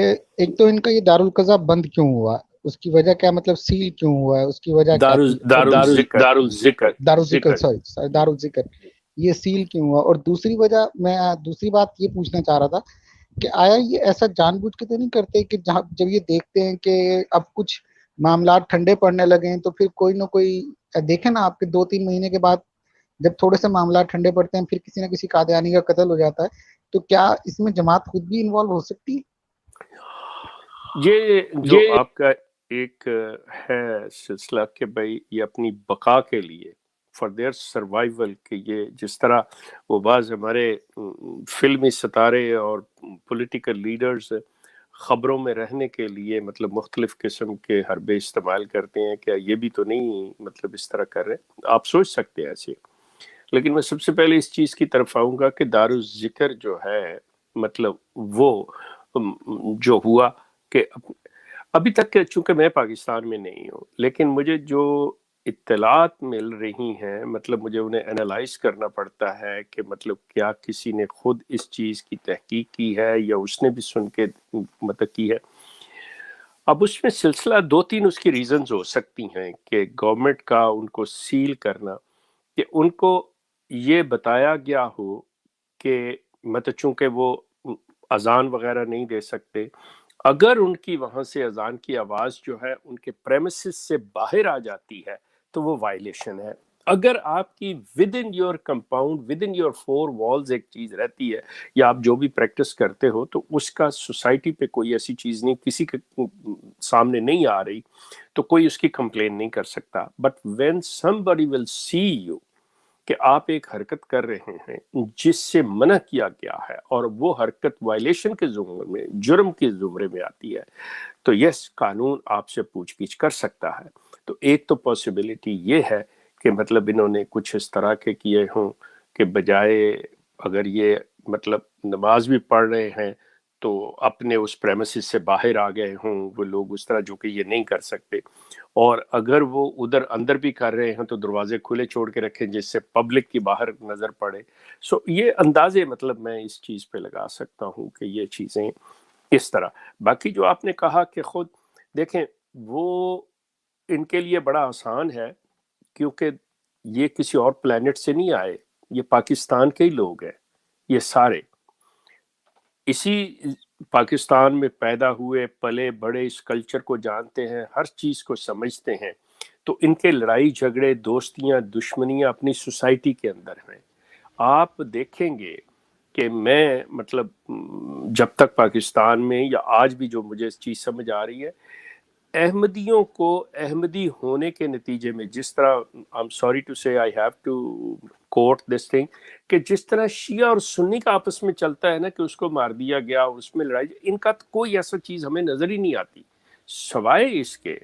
एक तो इनका ये दारुल कज़ा बंद क्यों हुआ, उसकी वजह क्या, मतलब सील क्यों हुआ है, उसकी वजह क्या? दारुल ज़िक्र ये सील क्यों हुआ? और दूसरी वजह, मैं दूसरी बात ये पूछना चाह रहा था कि आया ये ऐसा जानबूझ के तो नहीं करते कि जब ये देखते हैं कि अब कुछ मामला ठंडे पड़ने लगे हैं तो फिर कोई ना कोई, देखे ना आपके 2-3 महीने के बाद जब थोड़े से मामला ठंडे पड़ते हैं फिर किसी ना किसी कादियानी का कत्ल हो जाता है, तो क्या इसमें जमात खुद भी इन्वॉल्व हो सकती है? ये जो आपका एक है सिलसिला कि भाई ये अपनी बका के लिए, फॉर देयर सर्वाइवल, के ये जिस तरह वो बाज़ हमारे फिल्मी सितारे और पॉलिटिकल लीडर्स ख़बरों में रहने के लिए मतलब मुख्तलिफ़ किस्म के हरबे इस्तेमाल करते हैं, क्या ये भी तो नहीं मतलब इस तरह कर रहे हैं? आप सोच सकते हैं ऐसे। लेकिन मैं सबसे पहले इस चीज़ की तरफ आऊँगा कि दारुल ज़िक्र जो है, मतलब वो जो हुआ कि अभी तक, चूंकि मैं पाकिस्तान में नहीं हूँ, लेकिन मुझे जो इत्तलात मिल रही हैं, मतलब मुझे उन्हें एनालाइज करना पड़ता है कि मतलब क्या किसी ने खुद इस चीज़ की तहकीक की है या उसने भी सुन के मतलब की है। अब उसमें सिलसिला 2-3 उसकी रीजंस हो सकती हैं कि गवर्नमेंट का उनको सील करना, कि उनको ये बताया गया हो कि मतलब चूंकि वो अजान वगैरह नहीं दे सकते, अगर उनकी वहां से अजान की आवाज जो है उनके प्रेमिसेस से बाहर आ जाती है तो वो वायलेशन है। अगर आपकी with in your compound, with in your 4 walls एक चीज रहती है या आप जो भी प्रैक्टिस करते हो, तो उसका सोसाइटी पे कोई ऐसी चीज नहीं, किसी के सामने नहीं आ रही, तो कोई उसकी कंप्लेन नहीं कर सकता। But when somebody will see you कि आप एक हरकत कर रहे हैं जिससे मना किया गया है और वो हरकत वायलेशन के जुम्रे में, जुर्म के जुम्रे में आती है, तो यस, कानून आपसे पूछगिछ कर सकता है। तो एक तो पॉसिबिलिटी ये है कि मतलब इन्होंने कुछ इस तरह के किए हों कि बजाय, अगर ये मतलब नमाज भी पढ़ रहे हैं तो अपने उस प्रेमिसेस से बाहर आ गए हों वो लोग उस तरह, जो कि ये नहीं कर सकते, और अगर वो उधर अंदर भी कर रहे हैं तो दरवाजे खुले छोड़ के रखें जिससे पब्लिक की बाहर नजर पड़े। सो ये अंदाजे मतलब मैं इस चीज पे लगा सकता हूँ कि ये चीजें इस तरह। बाकी जो आपने कहा कि खुद देखें, वो इनके लिए बड़ा आसान है क्योंकि ये किसी और प्लेनेट से नहीं आए, ये पाकिस्तान के ही लोग हैं, ये सारे इसी पाकिस्तान में पैदा हुए पले बड़े, इस कल्चर को जानते हैं, हर चीज़ को समझते हैं। तो इनके लड़ाई झगड़े, दोस्तियां, दुश्मनियां अपनी सोसाइटी के अंदर हैं। आप देखेंगे कि मैं मतलब जब तक पाकिस्तान में, या आज भी जो मुझे इस चीज़ समझ आ रही है, अहमदियों को अहमदी होने के नतीजे में जिस तरह, आई am sorry to say, I have to quote this thing, कि जिस तरह शिया और सुन्नी का आपस में चलता है ना कि उसको मार दिया गया, उसमें लड़ाई, इनका तो कोई ऐसा चीज़ हमें नज़र ही नहीं आती सवाए इसके।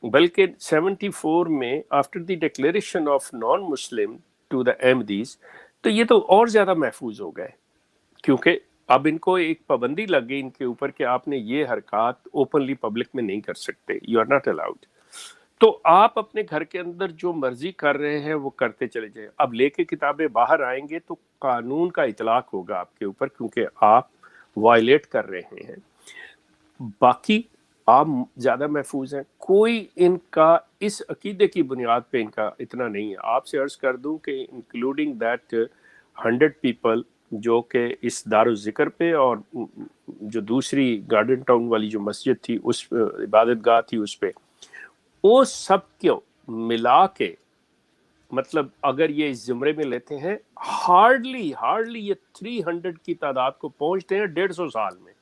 बल्कि 74 में after the declaration of non Muslim to the Ahmadis, तो ये तो और ज़्यादा महफूज हो गए, क्योंकि अब इनको एक पाबंदी लग गई इनके ऊपर कि आपने ये हरकत ओपनली पब्लिक में नहीं कर सकते, यू आर नॉट अलाउड। तो आप अपने घर के अंदर जो मर्जी कर रहे हैं वो करते चले जाए। अब लेके किताबें बाहर आएंगे तो कानून का इतलाक होगा आपके ऊपर, क्योंकि आप वायलेट कर रहे हैं। बाकी आप ज़्यादा महफूज हैं। कोई इनका इस अकीदे की बुनियाद पे इनका इतना नहीं है। आपसे अर्ज़ कर दूं कि इंक्लूडिंग दैट 100 पीपल जो कि इस दारुल ज़िक्र पे और जो दूसरी गार्डन टाउन वाली जो मस्जिद थी उस इबादत गाह थी उस पे, वो सब क्यों मिला के मतलब अगर ये इस ज़ुमरे में लेते हैं हार्डली ये 300 की तादाद को पहुंचते हैं 150 साल में।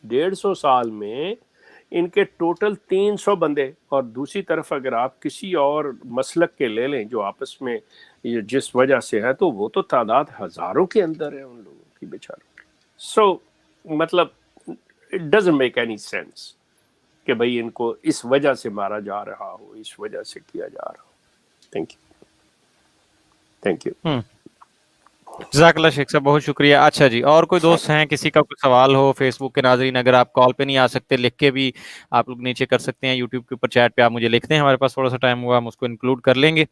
150 साल में इनके टोटल 300 बंदे, और दूसरी तरफ अगर आप किसी और मसलक के ले लें जो आपस में ये जिस वजह से है, तो वो तो तादाद हजारों के अंदर है उन लोगों की बेचारों की। सो मतलब it doesn't make any sense कि भाई इनको इस वजह से मारा जा रहा हो, इस वजह से किया जा रहा हो। Thank you. जज़ाकल्लाह शेख साहब, बहुत शुक्रिया। अच्छा जी, और कोई दोस्त हैं, किसी का कोई सवाल हो फेसबुक के नाज़रीन, अगर आप कॉल पे नहीं आ सकते लिख के भी आप लोग नीचे कर सकते हैं, यूट्यूब के ऊपर चैट पे आप मुझे लिखते हैं, हमारे पास थोड़ा सा टाइम हुआ हम उसको इंक्लूड कर लेंगे,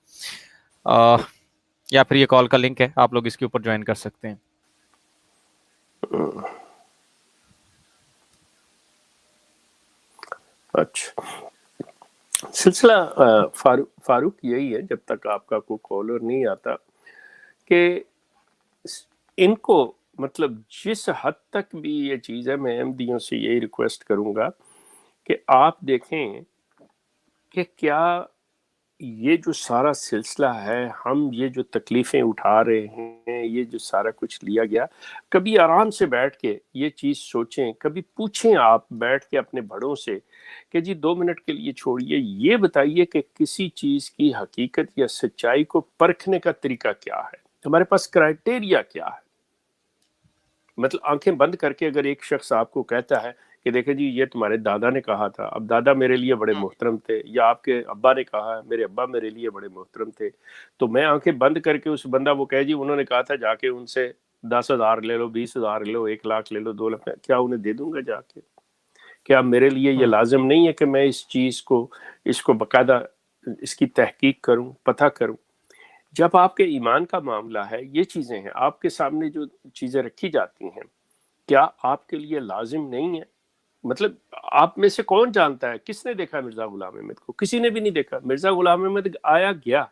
या फिर ये कॉल का लिंक है आप लोग इसके ऊपर ज्वाइन कर सकते हैं। अच्छा, सिलसिला फारूक यही है, जब तक आपका कोई कॉलर नहीं आता, कि इनको मतलब जिस हद तक भी ये चीज़ है, मैं अहमदियों से यही रिक्वेस्ट करूंगा कि आप देखें कि क्या ये जो सारा सिलसिला है, हम ये जो तकलीफ़ें उठा रहे हैं, ये जो सारा कुछ लिया गया, कभी आराम से बैठ के ये चीज़ सोचें, कभी पूछें आप बैठ के अपने बड़ों से कि जी 2 मिनट के लिए छोड़िए, ये बताइए कि किसी चीज़ की हकीकत या सच्चाई को परखने का तरीका क्या है, हमारे पास क्राइटेरिया क्या है। मतलब आंखें बंद करके अगर एक शख्स आपको कहता है कि देखे जी ये तुम्हारे दादा ने कहा था, अब दादा मेरे लिए बड़े मोहतरम थे, या आपके अब्बा ने कहा है मेरे अब्बा मेरे लिए बड़े मोहतरम थे, तो मैं आंखें बंद करके उस बंदा वो कहे जी उन्होंने कहा था, जाके उनसे 10,000 ले लो, 20,000 ले लो, 1 लाख ले लो, 2 लाख, क्या उन्हें दे दूंगा जाके? क्या मेरे लिए ये लाजिम नहीं है कि मैं इस चीज़ को, इसको बाकायदा इसकी तहकीक करूं, पता करूं? जब आपके ईमान का मामला है, ये चीज़ें हैं आपके सामने जो चीज़ें रखी जाती हैं, क्या आपके लिए लाजिम नहीं है? मतलब आप में से कौन जानता है, किसने देखा मिर्ज़ा गुलाम अहमद को? किसी ने भी नहीं देखा। मिर्ज़ा गुलाम अहमद आया गया।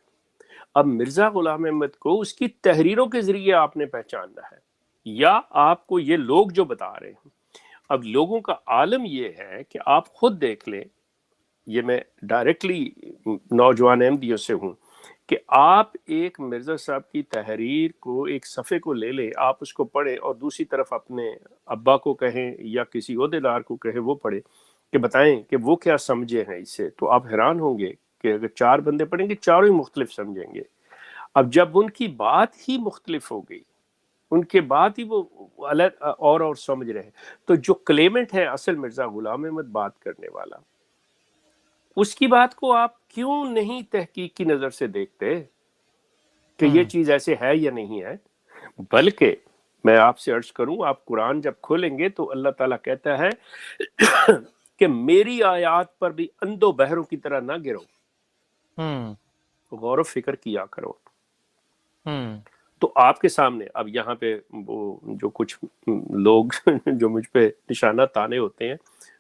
अब मिर्ज़ा गुलाम अहमद को उसकी तहरीरों के ज़रिए आपने पहचानना है, या आपको ये लोग जो बता रहे हैं। अब लोगों का आलम ये है कि आप खुद देख लें, ये मैं डायरेक्टली नौजवान अहमदियों से हूँ, कि आप एक मिर्ज़ा साहब की तहरीर को, एक सफ़े को ले लें, आप उसको पढ़ें और दूसरी तरफ अपने अब्बा को कहें या किसी ओहदेदार को कहें वो पढ़े कि बताएं कि वो क्या समझे हैं इससे, तो आप हैरान होंगे कि अगर 4 बंदे पढ़ेंगे, चारों ही मुख्तलिफ समझेंगे। अब जब उनकी बात ही मुख्तलिफ हो गई, उनके बाद ही वो अलग और समझ रहे हैं, तो जो क्लेमेंट है असल मिर्ज़ा गुलाम अहमद बात करने वाला, उसकी बात को आप क्यों नहीं तहकीक की नजर से देखते कि ये चीज ऐसे है या नहीं है? बल्कि मैं आपसे अर्ज करूं, आप कुरान जब खोलेंगे तो अल्लाह ताला कहता है कि मेरी आयात पर भी अंधो बहरों की तरह ना गिरो, गौर फिक्र किया करो। तो आपके सामने अब यहाँ पे वो जो कुछ लोग जो मुझ पे निशाना ताने होते हैं,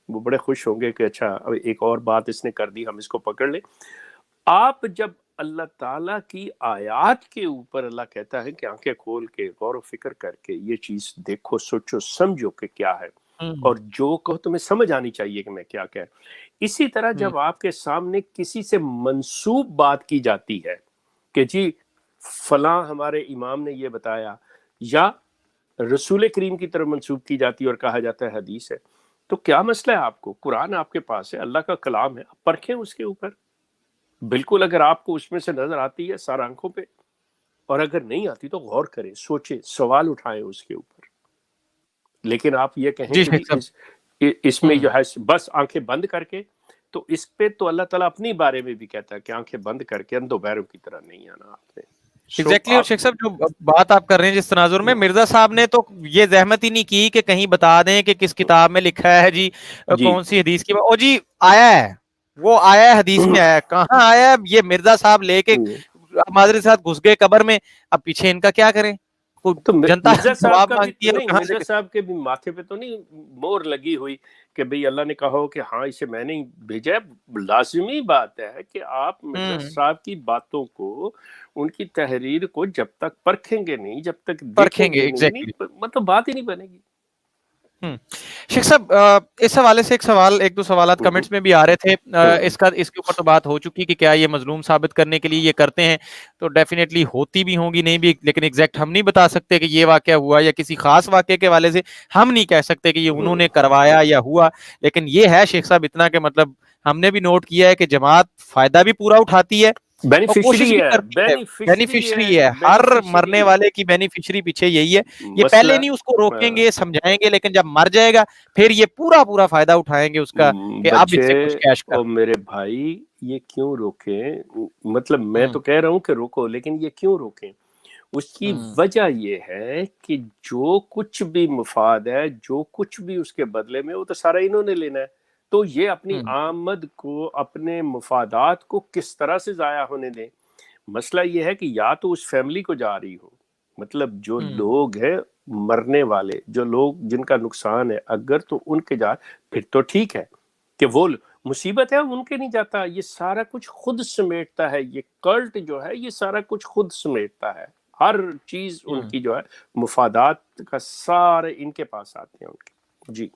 वो बड़े खुश होंगे कि अच्छा अब एक और बात इसने कर दी, हम इसको पकड़ ले। आप जब अल्लाह ताला की आयात के ऊपर अल्लाह कहता है कि आंखें खोल के गौर फिक्र करके ये चीज देखो, सोचो, समझो कि क्या है, और जो कहो तुम्हें समझ आनी चाहिए कि मैं क्या कह। इसी तरह जब आपके सामने किसी से मंसूब बात की जाती है कि जी फलां हमारे इमाम ने ये बताया, या रसूल करीम की तरफ मंसूब की जाती है और कहा जाता है हदीस है, तो क्या मसला है आपको? कुरान आपके पास है, अल्लाह का कलाम है, आप परखें उसके ऊपर। बिल्कुल अगर आपको उसमें से नजर आती है सार आंखों पे, और अगर नहीं आती तो गौर करें, सोचें, सवाल उठाएं उसके ऊपर। लेकिन आप ये कहें कि जी इसमें जो है बस आंखें बंद करके, तो इस पे तो अल्लाह ताला अपनी बारे में भी कहता है कि आंखें बंद करके अंधो बहरों की तरह नहीं आना आपने। एग्जैक्टली। और शेख साहब जो बात आप कर रहे हैं जिस तनाजुर में, मिर्जा साहब ने तो ये जहमत ही नहीं की कि कहीं बता दें कि किस किताब में लिखा है जी, कौन सी हदीस की। ओ जी आया है, वो आया है, हदीस में आया है, कहाँ आया है? ये मिर्जा साहब लेके हमारे साथ घुस गए कब्र में, अब पीछे इनका क्या करें? आपको तो जनता मिर्जा साहब जवाब का भी मांगती है और नहीं, कहाँ से मिर्जा साहब के भी माथे पे तो नहीं मोहर लगी हुई कि भाई अल्लाह ने कहा हो कि हाँ इसे मैंने ही भेजा है। लाजिमी बात है कि आप मिर्जा साहब की बातों को, उनकी तहरीर को जब तक परखेंगे नहीं, जब तक परखेंगे देखेंगे नहीं, एग्जैक्टली। मतलब बात ही नहीं बनेगी। शेख साहब, इस हवाले से एक दो सवाल कमेंट्स में भी आ रहे थे। इसके ऊपर तो बात हो चुकी कि क्या ये मजलूम साबित करने के लिए ये करते हैं, तो डेफिनेटली होती भी होंगी, नहीं भी, लेकिन एग्जैक्ट हम नहीं बता सकते कि ये वाकया हुआ, या किसी खास वाकये के वाले से हम नहीं कह सकते कि ये उन्होंने करवाया या हुआ। लेकिन ये है शेख साहब इतना कि मतलब हमने भी नोट किया है कि जमात फायदा भी पूरा उठाती है और कोशिश भी करती है, बेनिफिशियरी है, हर मरने वाले की बेनिफिशियरी पीछे यही है। ये पहले नहीं उसको रोकेंगे, समझाएंगे, लेकिन जब मर जाएगा फिर ये पूरा पूरा फायदा उठाएंगे उसका कि अब इससे कुछ कैश कर। मेरे भाई ये क्यों रोकें? मतलब मैं तो कह रहा हूँ कि रोको, लेकिन ये क्यों रोकें? उसकी वजह ये है कि जो कुछ भी मुफाद है, जो कुछ भी उसके बदले में, वो तो सारा इन्होंने लेना है। तो ये अपनी आमद को, अपने मुफादात को किस तरह से जाया होने दें? मसला ये है कि या तो उस फैमिली को जा रही हो, मतलब जो लोग हैं मरने वाले, जो लोग जिनका नुकसान है, अगर तो उनके जा, फिर तो ठीक है कि वो मुसीबत है उनके नहीं जाता। ये सारा कुछ खुद समेटता है, ये कल्ट जो है ये सारा कुछ खुद समेटता है। हर चीज उनकी जो है मुफादात का सारे इनके पास आते हैं उनके। जी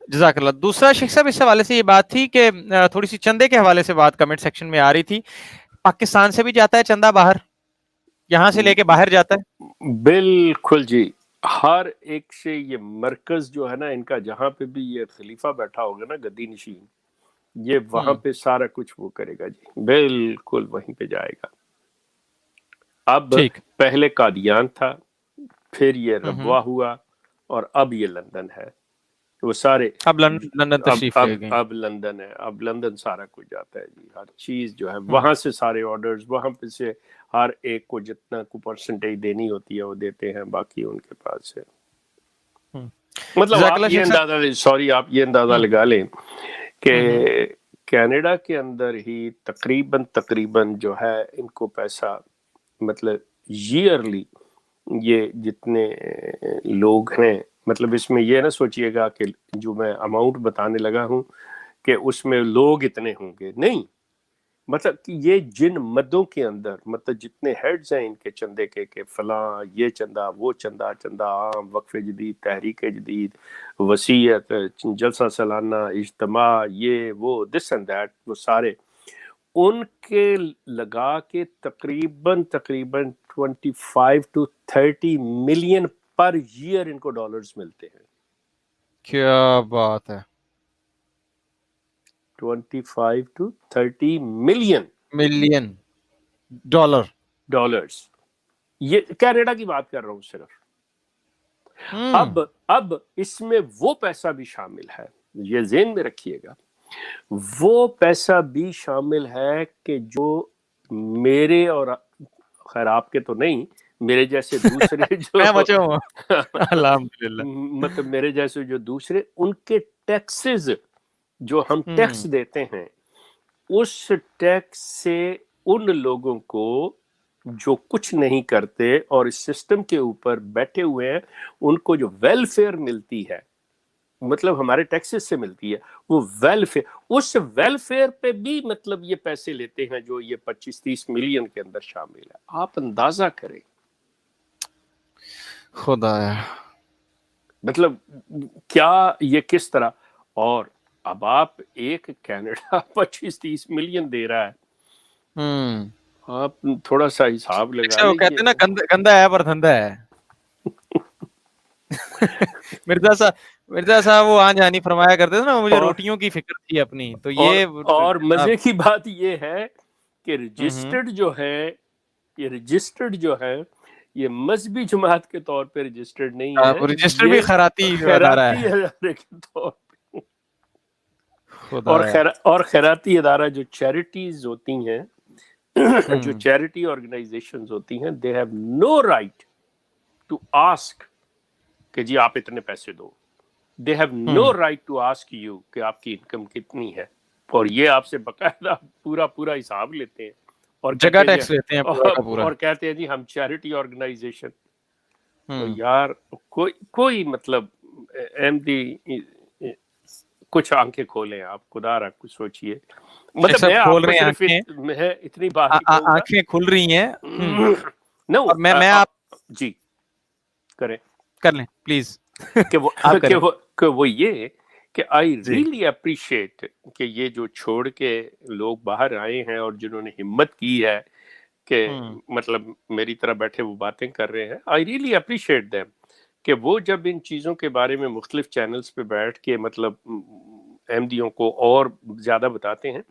जज़ाकल्लाह। दूसरा शेख साहब, इस हवाले से ये बात थी कि थोड़ी सी चंदे के हवाले से बात कमेंट सेक्शन में आ रही थी। पाकिस्तान से भी जाता है चंदा बाहर, यहाँ से लेके बाहर जाता है? बिल्कुल जी, हर एक से ये मरकज जो है ना इनका, जहाँ पे भी ये खलीफा बैठा होगा ना गद्दी नशीन, ये वहां पे सारा कुछ वो करेगा जी, बिल्कुल वहीं पे जाएगा। अब पहले कादियान था, फिर ये रबवा हुआ, और अब ये लंदन है। वो सारे अब लंदन तशरीफ ले गए। अब लंदन है, अब लंदन सारा कुछ जाता है जी। हर चीज जो है वहां से, सारे ऑर्डर्स वहां पे से, हर एक को जितना को परसेंटेज देनी होती है वो देते हैं, बाकी उनके पास है। मतलब आप ये अंदाजा, सॉरी आप ये अंदाजा लगा लें कि कनाडा के अंदर ही तकरीबन जो है इनको पैसा, मतलब ईयरली ये जितने लोग हैं, मतलब इसमें ये ना सोचिएगा कि जो मैं अमाउंट बताने लगा हूं कि उसमें लोग इतने होंगे, नहीं, मतलब कि ये जिन मदों के अंदर, मतलब जितने हेड्स हैं इनके चंदे के फलां, ये चंदा, वो चंदा, चंदा आम, वक्फ जदीद, तहरीक जदीद, वसीयत, जलसा सालाना, इज्तिमा, ये वो, दिस एंड दैट, वो सारे उनके लगा के तकरीबन 25 to 30 मिलियन पर ईयर इनको डॉलर्स मिलते हैं। क्या बात है! 25 to 30 मिलियन डॉलर्स। ये कनाडा की बात कर रहा हूं सिर्फ। अब इसमें वो पैसा भी शामिल है, ये ज़हन में रखिएगा, वो पैसा भी शामिल है कि जो मेरे और खैर आपके तो नहीं, मेरे जैसे दूसरे जो मैं बचा हूं अल्हम्दुलिल्लाह, मतलब मेरे जैसे जो दूसरे, उनके टैक्सेस जो हम टैक्स देते हैं, उस टैक्स से उन लोगों को जो कुछ नहीं करते और इस सिस्टम के ऊपर बैठे हुए हैं, उनको जो वेलफेयर मिलती है, मतलब हमारे टैक्सेस से मिलती है, वो वेलफेयर, उस वेलफेयर पे भी मतलब ये पैसे लेते हैं जो ये 25-30 मिलियन के अंदर शामिल है। आप अंदाजा करें, खुदाया, मतलब क्या ये किस तरह। और अब आप एक कनाडा 25-30 मिलियन दे रहा है, आप थोड़ा सा हिसाब लगा लीजिए। कहते हैं ना, गंदा है पर धंधा है। मिर्जा साहब वो आन जानी फरमाया करते थे ना, मुझे रोटियों की फिक्र थी अपनी, तो ये और मजे की बात ये है कि रजिस्टर्ड जो है, ये रजिस्टर्ड जो है, ये मजहबी जमात के तौर पे रजिस्टर्ड नहीं है, रजिस्टर भी खैराती अदारा के तौर पे। और खैराती अदारा जो चैरिटीज होती हैं, जो चैरिटी ऑर्गेनाइजेशंस होती हैं, they have no right to ask कि जी आप इतने पैसे दो। They have no right to ask you कि आपकी इनकम कितनी है, और ये आपसे बकायदा पूरा हिसाब लेते हैं और जगह टैक्स लेते हैं पूरा। और कहते हैं जी हम चैरिटी ऑर्गेनाइजेशन। तो यार कोई मतलब अहमदी कुछ आंखें खोलें आप, खुदा रहा कुछ सोचिए। मतलब मैं खोल आपको रहे हैं सिर्फ मैं इतनी बात ही कहूंगा, आंखें खुल रही हैं। नो और मैं आप जी करें कर लें प्लीज। कि वो आप करें। कि वो ये कि आई रियली अप्रिशिएट कि ये जो छोड़ के लोग बाहर आए हैं और जिन्होंने हिम्मत की है कि मतलब मेरी तरह बैठे वो बातें कर रहे हैं, आई रियली अप्रिशिएट देम कि वो जब इन चीज़ों के बारे में मुख्तलिफ चैनल्स पे बैठ के मतलब अहमदियों को और ज़्यादा बताते हैं,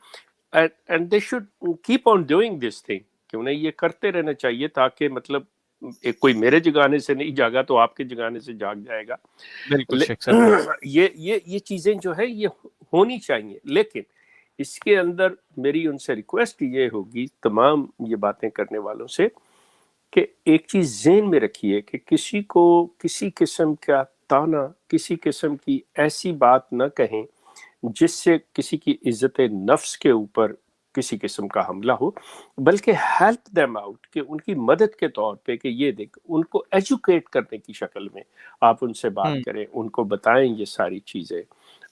and they should keep on doing this thing, कि उन्हें ये करते रहना चाहिए ताकि मतलब एक कोई मेरे जगाने से नहीं जागा तो आपके जगाने से जाग जाएगा। बिल्कुल शेख साहब। ये चीज़ें जो है ये होनी चाहिए, लेकिन इसके अंदर मेरी उनसे रिक्वेस्ट ये होगी तमाम ये बातें करने वालों से कि एक चीज़ ज़हन में रखिए कि किसी को किसी किस्म का ताना, किसी किस्म की ऐसी बात न कहें जिससे किसी की इज्जत नफ्स के ऊपर किसी किस्म का हमला हो, बल्कि हेल्प देम आउट, कि उनकी मदद के तौर पे कि ये देख, उनको एजुकेट करने की शक्ल में आप उनसे बात करें, उनको बताएं ये सारी चीज़ें।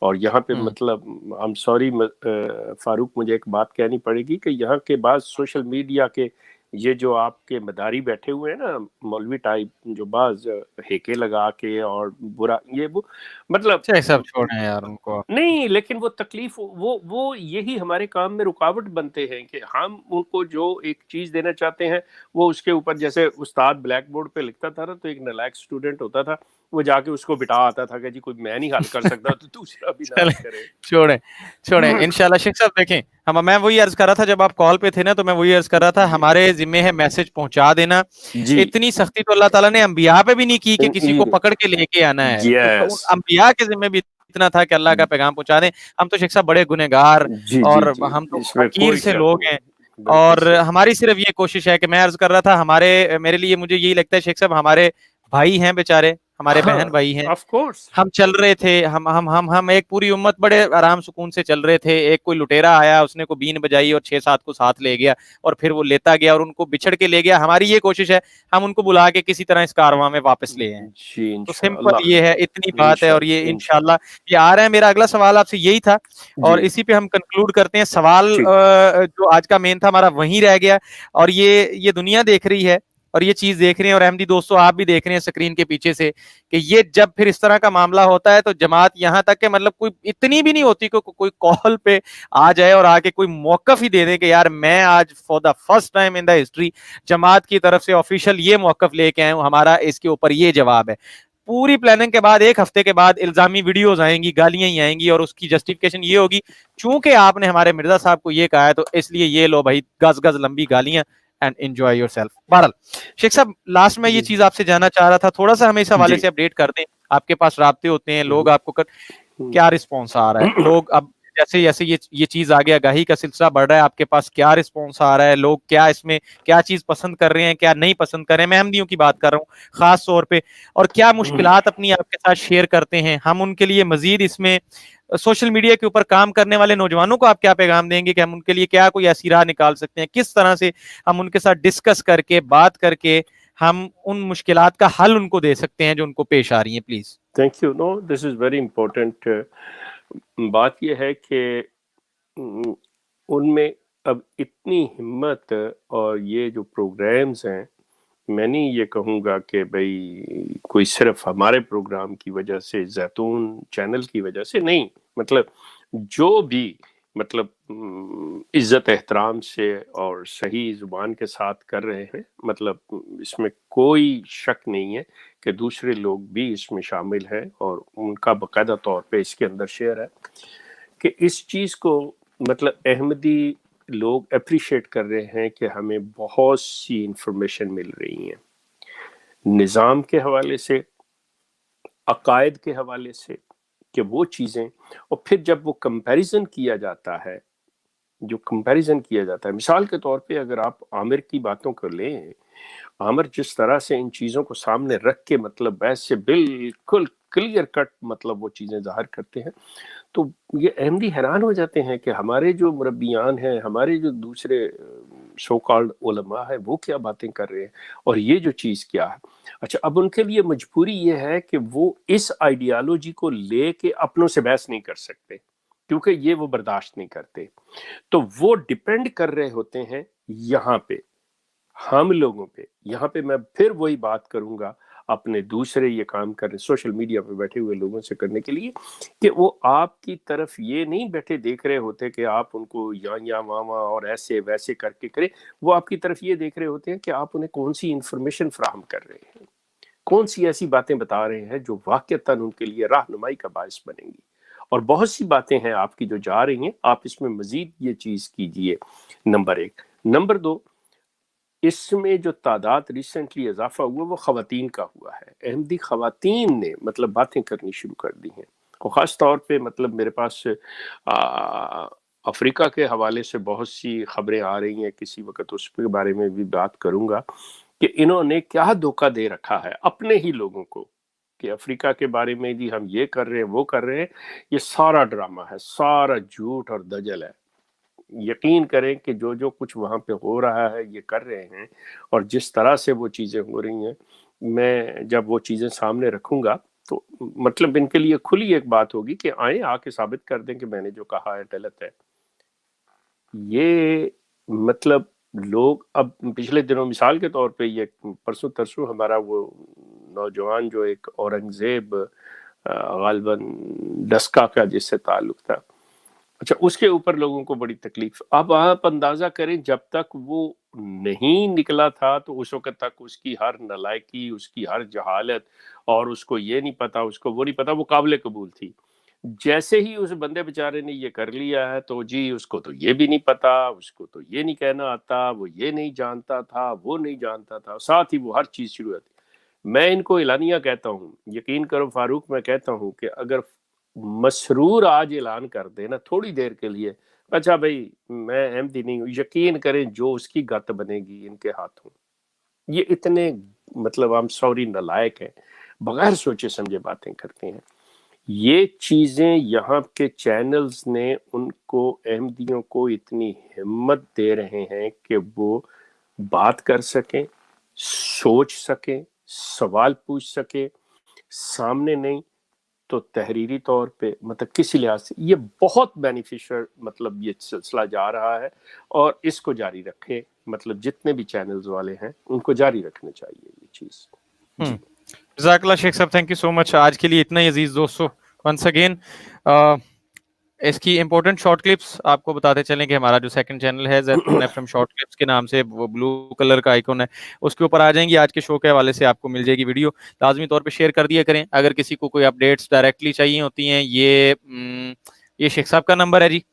और यहाँ पे मतलब आई एम सॉरी फारूक, मुझे एक बात कहनी पड़ेगी कि यहाँ के बाद सोशल मीडिया के ये जो आपके मदारी बैठे हुए हैं ना, मौलवी टाइप, जो बाज हेके लगा के और बुरा ये वो मतलब सब छोड़ें यार उनको नहीं, लेकिन वो तकलीफ वो यही हमारे काम में रुकावट बनते हैं कि हम उनको जो एक चीज़ देना चाहते हैं वो उसके ऊपर, जैसे उस्ताद ब्लैक बोर्ड पे लिखता था ना, तो एक नालायक स्टूडेंट होता था, वो जाके उसको बिठा आता था कि जी कोई मैं नहीं हल कर सकता तो दूसरा भी ना हल करे। छोड़ें इंशाल्लाह। शेख साहब देखें, मैं वही अर्ज कर रहा था जब आप कॉल पे थे ना, तो मैं वही अर्ज कर रहा था, हमारे जिम्मे है मैसेज पहुंचा देना। इतनी सख्ती तो अल्लाह ताला ने अंबिया पे भी नहीं की कि किसी को पकड़ के लेके आना है। अंबिया के जिम्मे भी इतना था कि अल्लाह का पैगाम पहुंचा दें। हम तो शेख साहब बड़े गुनहगार और हम तो फकीर से लोग हैं, और हमारी सिर्फ ये कोशिश है कि मैं अर्ज कर रहा था, मेरे लिए मुझे यही लगता है शेख साहब, हमारे भाई हैं बेचारे, हमारे बहन भाई हैं, ऑफ कोर्स हम चल रहे थे, हम एक पूरी उम्मत बड़े आराम सुकून से चल रहे थे। एक कोई लुटेरा आया, उसने को बीन बजाई और 6-7 को साथ ले गया और फिर वो लेता गया और उनको बिछड़ के ले गया। हमारी ये कोशिश है हम उनको बुला के किसी तरह इस कारवां में वापस ले आए। तो सिंपल ये है, इतनी बात है, और ये इंशाल्लाह ये आ रहा है। मेरा अगला सवाल आपसे यही था और इसी पे हम कंक्लूड करते हैं। सवाल जो आज का मेन था हमारा वहीं रह गया, और ये दुनिया देख रही है और ये चीज देख रहे हैं, और अहमदी दोस्तों आप भी देख रहे हैं स्क्रीन के पीछे से, कि ये जब फिर इस तरह का मामला होता है तो जमात यहाँ तक के मतलब कोई इतनी भी नहीं होती कि कोई कॉल पे आ जाए और आके कोई मौकफ ही दे दे कि यार मैं आज for the first time in the history जमात की तरफ से ऑफिशियल ये मौकफ लेके आए हूं, हमारा इसके ऊपर ये जवाब है। पूरी प्लानिंग के बाद 1 हफ्ते के बाद इल्जामी वीडियोस आएंगी, गालियां ही आएंगी, और उसकी जस्टिफिकेशन ये होगी चूंकि आपने हमारे मिर्जा साहब को ये कहा है तो इसलिए ये लो भाई गज गज लंबी गालियां एंड एंजॉय योरसेल्फ। बहरहाल शेख साहब, लास्ट में ये चीज आपसे जानना चाह रहा था, थोड़ा सा हमें इस हवाले से अपडेट कर दें। आपके पास राब्ते होते हैं लोग, आपको क्या रिस्पॉन्स आ रहा है? लोग अब जैसे जैसे ये चीज आगे आगाही का सिलसिला बढ़ रहा है, आपके पास क्या रिस्पॉन्स आ रहा है? लोग क्या इसमें क्या चीज पसंद कर रहे हैं, क्या नहीं पसंद कर रहे हैं? मैं अहमदियों की बात कर रहा हूँ खास तौर पे, और क्या मुश्किलात अपनी आपके साथ शेयर करते हैं। हम उनके लिए मजीद इसमें सोशल मीडिया के ऊपर काम करने वाले नौजवानों को आप क्या पैगाम देंगे कि हम उनके लिए क्या कोई ऐसी राह निकाल सकते हैं, किस तरह से हम उनके साथ डिस्कस करके बात करके हम उन मुश्किलात का हल उनको दे सकते हैं जो उनको पेश आ रही हैं? Please. Thank you. No, this is very important. बात यह है कि उनमें अब इतनी हिम्मत, और ये जो प्रोग्राम्स हैं, मैं नहीं ये कहूँगा कि भाई कोई सिर्फ हमारे प्रोग्राम की वजह से, जैतून चैनल की वजह से नहीं, मतलब जो भी मतलब इज्जत एहतराम से और सही जुबान के साथ कर रहे हैं, मतलब इसमें कोई शक नहीं है कि दूसरे लोग भी इसमें शामिल हैं और उनका बाकायदा तौर पे इसके अंदर शेयर है कि इस चीज़ को मतलब अहमदी लोग अप्रिशिएट कर रहे हैं कि हमें बहुत सी इंफॉर्मेशन मिल रही है, निज़ाम के हवाले से, अकायद के हवाले से, कि वो चीज़ें, और फिर जब वो कंपैरिजन किया जाता है, मिसाल के तौर पे अगर आप आमिर की बातों को लें, आमिर जिस तरह से इन चीज़ों को सामने रख के मतलब ऐसे बिल्कुल क्लियर कट मतलब वो चीज़ें ज़ाहिर करते हैं, तो ये अहमदी हैरान हो जाते हैं कि हमारे जो मुरब्बियान हैं, हमारे जो दूसरे सो कॉल्ड उलमा है वो क्या बातें कर रहे हैं और ये जो चीज़ क्या है। अच्छा, अब उनके लिए मजबूरी ये है कि वो इस आइडियालॉजी को लेके अपनों से बहस नहीं कर सकते क्योंकि ये वो बर्दाश्त नहीं करते, तो वो डिपेंड कर रहे होते हैं यहाँ पे, हम लोगों पे। यहाँ पे मैं फिर वही बात करूंगा अपने दूसरे ये काम करने सोशल मीडिया पे बैठे हुए लोगों से करने के लिए कि वो आपकी तरफ ये नहीं बैठे देख रहे होते कि आप उनको या वामा और ऐसे वैसे करके करें, वो आपकी तरफ ये देख रहे होते हैं कि आप उन्हें कौन सी इंफॉर्मेशन फ्राहम कर रहे हैं, कौन सी ऐसी बातें बता रहे हैं जो वाकईतन उनके लिए राहनुमाई का बायस बनेंगी। और बहुत सी बातें हैं आपकी जो जा रही हैं, आप इसमें मजीद ये चीज़ कीजिए, नंबर एक। नंबर दो, इसमें जो तादाद रिसेंटली इजाफा हुआ वो ख़वातीन का हुआ है। अहमदी ख़वातीन ने मतलब बातें करनी शुरू कर दी हैं और ख़ास तौर पे मतलब मेरे पास अफ्रीका के हवाले से बहुत सी खबरें आ रही हैं, किसी वक्त उस के बारे में भी बात करूंगा कि इन्होंने क्या धोखा दे रखा है अपने ही लोगों को कि अफ्रीका के बारे में भी हम ये कर रहे हैं वो कर रहे हैं। ये सारा ड्रामा है, सारा झूठ और दजल है। यकीन करें कि जो जो कुछ वहाँ पे हो रहा है ये कर रहे हैं और जिस तरह से वो चीज़ें हो रही हैं, मैं जब वो चीज़ें सामने रखूंगा तो मतलब इनके लिए खुली एक बात होगी कि आए आके साबित कर दें कि मैंने जो कहा है गलत है। ये मतलब लोग अब पिछले दिनों मिसाल के तौर पे ये परसों तरसों हमारा वो नौजवान जो एक औरंगजेब गालबन डस्का का जिससे ताल्लुक था, अच्छा उसके ऊपर लोगों को बड़ी तकलीफ। अब आप अंदाजा करें जब तक वो नहीं निकला था तो उस वक्त तक उसकी हर नालायकी, उसकी हर जहालत और उसको ये नहीं पता, उसको वो नहीं पता, वो काबिल कबूल थी। जैसे ही उस बंदे बेचारे ने ये कर लिया है तो जी उसको तो ये भी नहीं पता, उसको तो ये नहीं कहना आता, वो ये नहीं जानता था, वो नहीं जानता था, साथ ही वो हर चीज़ शुरू होती। मैं इनको एलानिया कहता हूँ, यकीन करो फारूक, मैं कहता हूँ कि अगर मसरूर आज ऐलान कर दे ना थोड़ी देर के लिए, अच्छा भाई मैं अहमदी नहीं हूँ, यकीन करें जो उसकी गत बनेगी इनके हाथों। ये इतने मतलब हम सॉरी नालायक हैं, बगैर सोचे समझे बातें करते हैं। ये चीज़ें यहाँ के चैनल्स ने उनको अहमदियों को इतनी हिम्मत दे रहे हैं कि वो बात कर सकें, सोच सकें, सवाल पूछ सकें, सामने नहीं तो तहरीरी तौर पे, मतलब किसी लिहाज से ये बहुत बेनिफिशियल मतलब ये सिलसिला जा रहा है और इसको जारी रखें। मतलब जितने भी चैनल्स वाले हैं उनको जारी रखना चाहिए ये चीज़। जज़ाकल्लाह शेख साहब, थैंक यू सो मच। आज के लिए इतना ही अजीज दोस्तों। वंस अगेन इसकी इंपॉर्टेंट शॉर्ट क्लिप्स आपको बताते चलें कि हमारा जो सेकंड चैनल है ज़ैतून एफएम शॉर्ट क्लिप्स के नाम से, वो ब्लू कलर का आइकॉन है, उसके ऊपर आ जाएंगी। आज के शो के हवाले से आपको मिल जाएगी वीडियो, लाजमी तौर पे शेयर कर दिया करें। अगर किसी को कोई अपडेट्स डायरेक्टली चाहिए होती हैं, ये शेख साहब का नंबर है जी।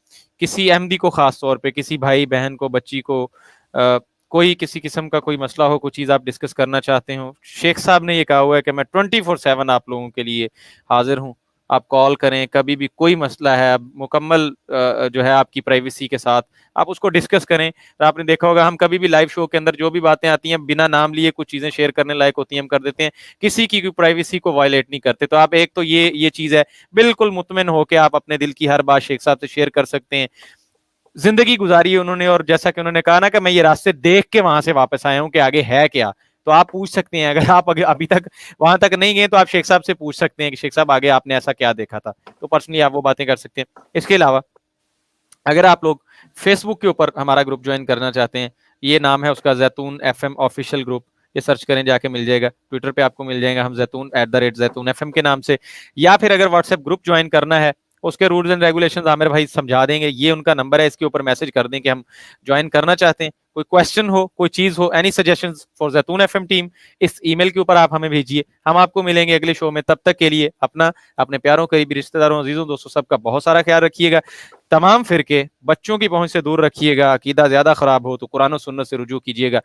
किसी अहमदी को खास तौर पे, किसी भाई बहन को, बच्ची को, कोई किसी किस्म का कोई मसला हो, कोई चीज़ आप डिस्कस करना चाहते हो, शेख साहब ने ये कहा हुआ है कि मैं 24/7 आप लोगों के लिए हाजिर हूँ। आप कॉल करें, कभी भी कोई मसला है, मुकम्मल जो है आपकी प्राइवेसी के साथ आप उसको डिस्कस करें। तो आपने देखा होगा हम कभी भी लाइव शो के अंदर जो भी बातें आती हैं बिना नाम लिए कुछ चीज़ें शेयर करने लायक होती हैं हम कर देते हैं, किसी की प्राइवेसी को वायलेट नहीं करते। तो आप एक तो ये चीज़ है, बिल्कुल मुतमिन होकर आप अपने दिल की हर बात शेख साहब से शेयर कर सकते हैं। जिंदगी गुजारी है उन्होंने और जैसा कि उन्होंने कहा ना कि मैं ये रास्ते देख के वहां से वापस आया हूं कि आगे है क्या, तो आप पूछ सकते हैं। अगर आप अभी तक वहां तक नहीं गए तो आप शेख साहब से पूछ सकते हैं कि शेख साहब आगे आपने ऐसा क्या देखा था, तो पर्सनली आप वो बातें कर सकते हैं। इसके अलावा अगर आप लोग फेसबुक के ऊपर हमारा ग्रुप ज्वाइन करना चाहते हैं, ये नाम है उसका ज़ैतून एफएम ऑफिशियल ग्रुप, ये सर्च करें जाके मिल जाएगा। ट्विटर पे आपको मिल जाएगा हम ज़ैतून @ज़ैतून FM के नाम से, या फिर अगर व्हाट्सएप ग्रुप ज्वाइन करना है उसके रूल्स एंड रेगुलेशंस आमिर भाई समझा देंगे। ये उनका नंबर है, इसके ऊपर मैसेज कर दें कि हम ज्वाइन करना चाहते हैं। कोई क्वेश्चन हो, कोई चीज हो, एनी सजेशंस फॉर ज़ैतून एफएम टीम, इस ईमेल के ऊपर आप हमें भेजिए। हम आपको मिलेंगे अगले शो में। तब तक के लिए अपना, अपने प्यारों, करीबी रिश्तेदारों, अजीजों, दोस्तों सबका बहुत सारा ख्याल रखिएगा। तमाम फिरके बच्चों की पहुंच से दूर रखिएगा। अकीदा ज्यादा खराब हो तो कुरान और सुन्नत से रुजू कीजिएगा।